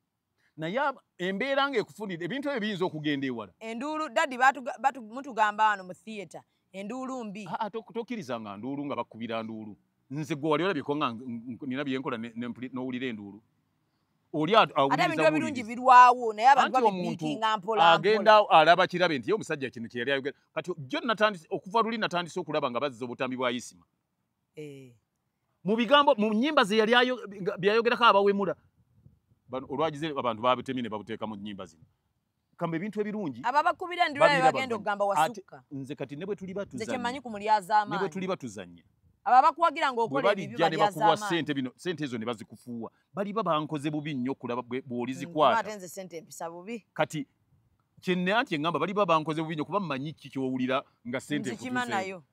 naye embeera ng'ekufundidde ebintu ebyo biyinza okugenda ewala enduulu daddi mutugamba wano mu theatre enduulu mbi tokkirizanga nduulu nga bakubira nduulu nze gwe wali olabyeko nga nina byenkola n'owulira enduulu oli ate ebintu ebirungi birwawo naye abantu babipiikinga mpola agenda alaba kirabe nti ye omusajja kino kye yali ayogera kati jjo okuva luli natandise okulaba nga bazza obutambi bwa Isima mu bigambo mu nnyimba ze yali byayogerako abawemula olwagize abantu babutemye ne babuteeka mu nnyimba zino kamba ebintu ebirungi ababakubira enduulu bagenda okugamba wasukka nze kati ne bwe tuli batuzanya nze kyemanyi ku mulyazaamaanyi ne bwe tuli batuzanya ababakuwagira ng'okola ebibi balyazaamaanyi sente bino sente ezo ne bazikufuuwa baliba bankoze bubi nnyo okulaba bw'olizikwata ate nze sente empisa bubi kati kyenne anti eŋŋamba baliba bankoze bubi nnyo kuba mmanyi ki ky'owulira nga sente nzikima nayo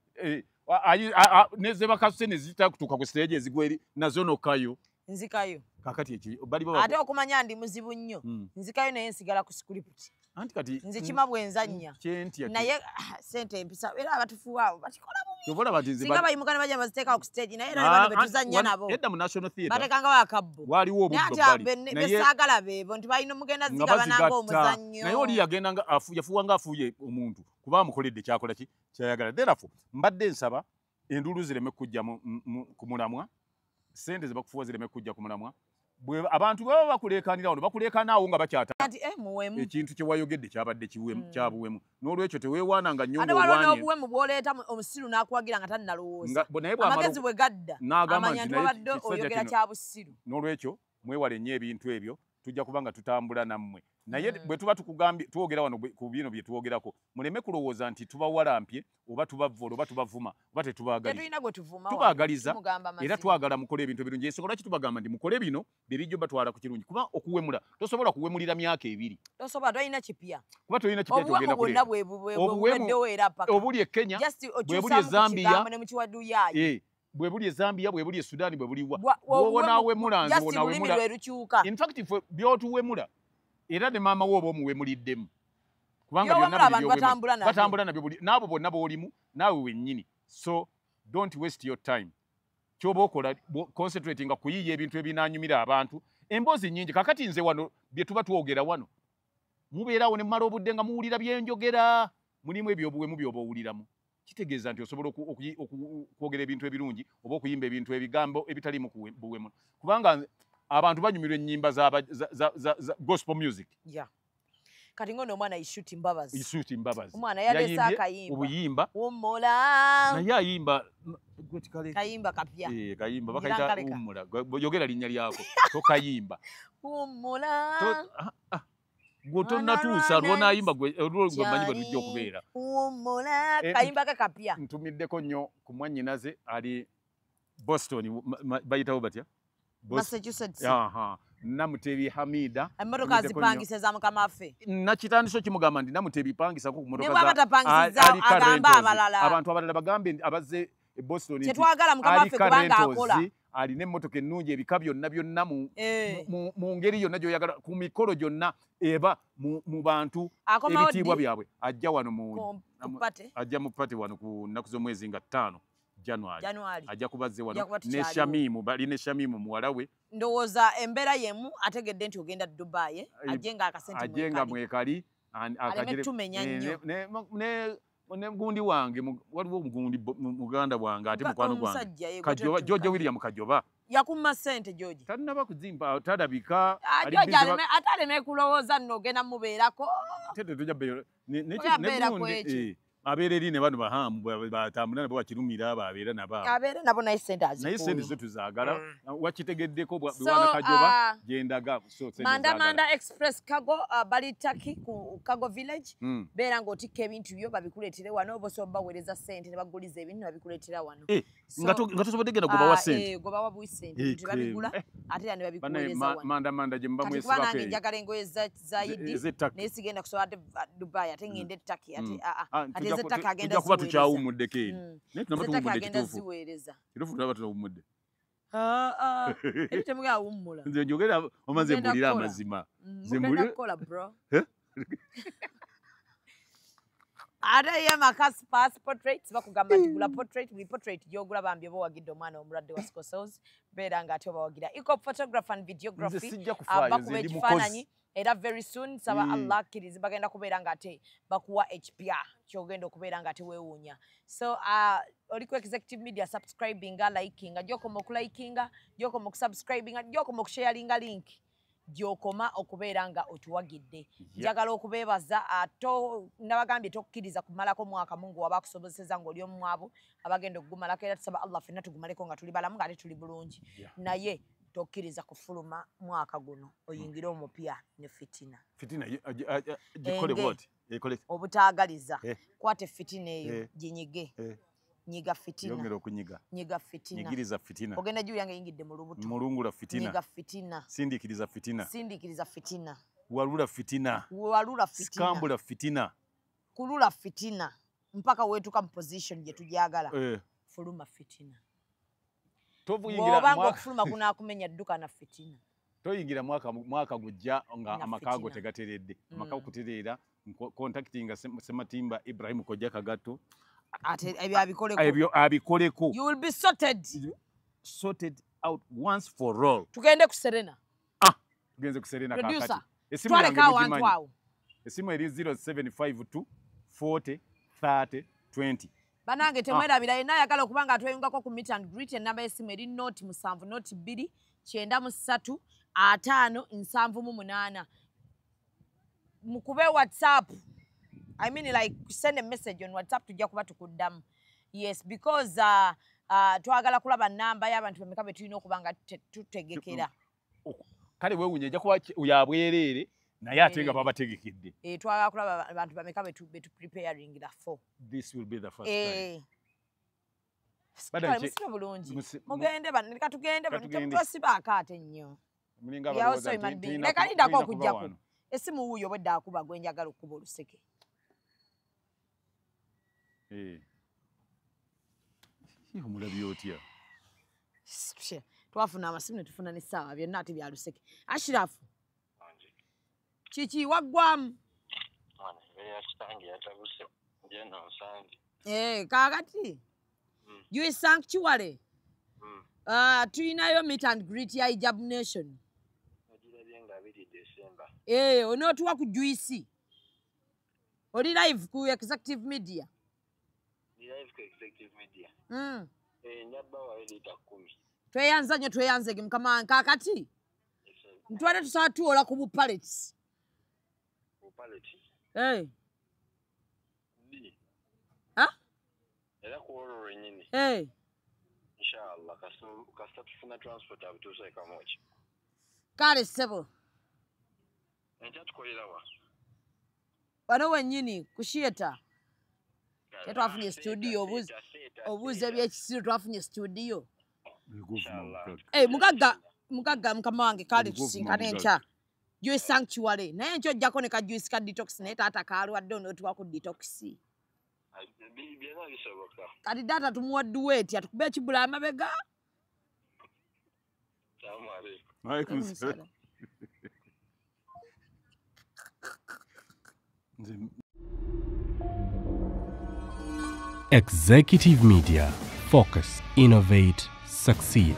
neze bakasuse ne zitakutuuka ku siteegi ezigweri nazo nokkayo nzikayo kakati ate okumanya ndi muzibu nnyo nzikayo naye nsigala ku script anti kati nzikima bwenzannya naye sente empisa era abatufuwaawo bakikola bubisinga bayimuka ne bajja baziteekawo ku stage naye era bano betuzannya nabo edda mu National Theatre batekangawo akabbo waliwo obubbali besaagala beebo nti balina omugenda zigabananga omuzannyo naye oli yagendanga yafuuwa ng'afuuye omuntu kuba amukoledde kyakola ki kyayagala therefore mbadde nsaba enduulu zireme kujja ku mulamwa sente ze bakufuuwa zireme kujja ku mulamwa abantu baba bakuleekanira wano bakuleekanaawo nga bakyata ekintu kye wayogedde kyabadde kyabuwemu n'olwekyo teweewaananga nnyo ng'olwanye obuwemu bw'oleeta omusiru n'akuwagira nga tannalowooza amagezi bwe gadda amanya nti wabadde oyogera kya busiru n'olwekyo mwewale nnyo ebintu ebyo tujja kuba nga tutambula nammwe naye bwe tuba tukugambye twogera wano ku bino bye twogerako muleme kulowooza nti tubawalampye oba tubavvola oba tubavuma oba tetubaagaliza era twagala mukole ebintu ebirungi ensonga lwaki tubagamba nti mukole bino bye bijja batwala ku kirungi kuba okuwemula tosobola kuwemulira myaka ebiri tolina kipya kuba tolina kipya kyogenda kuleeta obuli e Kenya bwe buli e Zambia bwe buli e Zambia bwe buli e Sudan bwe buli wonaawemula nze wonaawemula in fact ffe byotuwemula era ne maama wo oba omuwemuliddemu kubanga batambula nabyo n'abo bonna b'olimu naawe wennyini so don't waste your time kyoba okola concentratinga kuyiiya ebintu ebinaanyumira abantu emboozi nnyingi kakati nze wano bye tuba twogera wano mubeerawo ne mumala obudde nga muwulira byenjogera mulimu ebyobuwemu byoba owuliramu kitegeeza nti osobola okwogera ebintu ebirungi oba okuyimba ebintu ebigambo ebitaliimu buwemu kubanga abantu banyumirwa ennyimba za gospel music kati ngono omwana Ishuti Mbabazi omwana yayimbye akayimba obuyimba wumula naye ayimba kayimba kapya kayimba bakayita wumula yogera linnya lyako tokayimba wumula gwe tonnatuusa lwonaayimba gwemanyi bwe tujja okubeera wumula kayimba kakapya ntumiddeko nnyo ku mwannyinaze ali Boston bayitawo batya Massachusetts Namutebi Hamida emmotoka zipangise za mukama waffe nakitandisa kimugamba ndi Namutebi pangisa ko ku mmotoka za batapangisiza agamba abalala abantu abalala bagambe abazze e Boston kyetwagala mukama waffe kubanga akola alina emmotoka ennungi ebika byonna mu ngeri yonna gy'oyagala ku mikolo gyonna eba mu bantu ebitiibwa byabwe ajja wano ajja mu pate wano ku nnaku z'omwezi nga 5 January ajja kubazze wano ne Shamimu bali ne Shamimu muwala we ndowooza embeera yemu ategedde nti ogenda Dubai ajenga akasente ajenga mwekali akajire tumenya nnyo ne gundi wange waliwo mugundi muganda wange ate mukwano gwange Kajoba George William Kajoba yakuma sente George tanaba kuzimba tadabika ataleme kulowooza nno ogenda mubeerako tete tujja ne abeereri ne bano bahamu batambula nabo bakirumira abeera nabo naye sente zo tuzaagala wakitegeddeko bwana Kajoba gyendaga Manda Express Cargo bali Taki ku Cargo Village beera ng'otikka ebintu byo babikuleetere wano oba osobola baweereza sente ne baguliza ebintu babikuleetera wano nga tosobodde genda gobawa sente gobawa buwi sente babigula ate ya ne babikuweereza wano manda gye mba kati mwesibako kuba nange njagala engoye za Idi naye sigenda kusaba ate Dubai ate ngende Turkey ate ate ze Turkey agenda kuba tukyawumuddeko eri naye tunaba tuwummudde agenda ziweereza kituufu tunaba tunawummudde eri temugenda wummula nze njogera omaze mbulira amazima mugenda kukola bro ate ye makasi pass portraits bakugamba nti gula portrait buli portrait gyogula bambye bawagidde omwana omulwadde wa sickle cells beera nga ate obawagira eco photography and videography bakuba ekifaananyi era very soon saba Allah akkirize bagenda kubeera nga ate bakuwa HPR kyogenda okubeera nga ate weewuunya so oli ku executive media subscribinga likinga gyokoma okulikinga gyokoma okusubscribinga gyokoma okusharinga link gyokoma okubeera nga otuwagidde njagala okubeebaza ato nabagambye tokkiriza kumalako mwaka mungu waba akusobozeseza ng'oli omumwabu abagenda okugumalako era tusaba Allah ffenna tugumaleko nga tuli balamu ng'ate tuli bulungi naye tokkiriza kufuluma mwaka guno oyingire omupya ne fitina gikole bwoti obutaagaliza kwate fitina eyo ginyige nyiga fitina yongera okunyiga nyiga fitina nyigiriza fitina ogenda juu yange yingidde mu lubuto mulungula fitina nyiga fitina sindikiriza fitina sindikiriza fitina walula fitina walula fitina skambula fitina kulula fitina mpaka wetuka mu position gye tujagala fuluma fitina bw'obanga okufuluma kunaakumenya dduka na fitina toyingira mwaka gujja nga amakago tegateredde amakago kutereera contactinga Sematimba Ibrahim Kojja Kagato ate ebyo abikoleko you will be sorted out once for all tugende ku Serena tugenze ku Serena kakati esimu yange mugimanyi esimu eri 0752 40 30 20 banange temwerabira yena ayagala okuba nga atweyungako ku meet and greet enamba y'essimu eri noti 7 noti 2 93 5 78 mukube WhatsApp I mean like send a message on WhatsApp tujja kuba tukuddamu yes because twagala kulaba namba y'abantu bameka be tulina okuba nga tutegekera kale weewunye ejja kuba yabwereere naye ate nga babategekedde twagala kulaba abantu bameka be tu preparing the for this will be the first time musina bulungi mugende leka tugende twasibaako ate nnyo leka lindako okujjako esimu wuuyo bwedda akuba gwe njagala okuba oluseke omulabi otya twafuna amasimu netufuna n'essaawa byonna ate bya luseke Ashirafu kiki waggwamu kaakati Joy Sanctuary tulinayo meet and greet ya Hijab Nation onootuwa ku Juice oli live ku executive media tweyanza nnyo tweyanzege mukama wange kaakati ntwale tusaba tuwola ku bupalets era kuolwo lwennyini inshallah kasita tufuna transport abutuuse kamoki kale ssebo enkya tukolera wa wano wennyini ku theatre twafunye studio obuuza ebyekisiru twafunye studio mugagga mukama wange kale tusinkana enkya Joy Sanctuary naye enkya ojjako ne kajuice ka detox naye taata kalwadde onootuwa ku detox kati data tumuwa duweti atukube ekibula amabega Executive Media. Focus, innovate, succeed.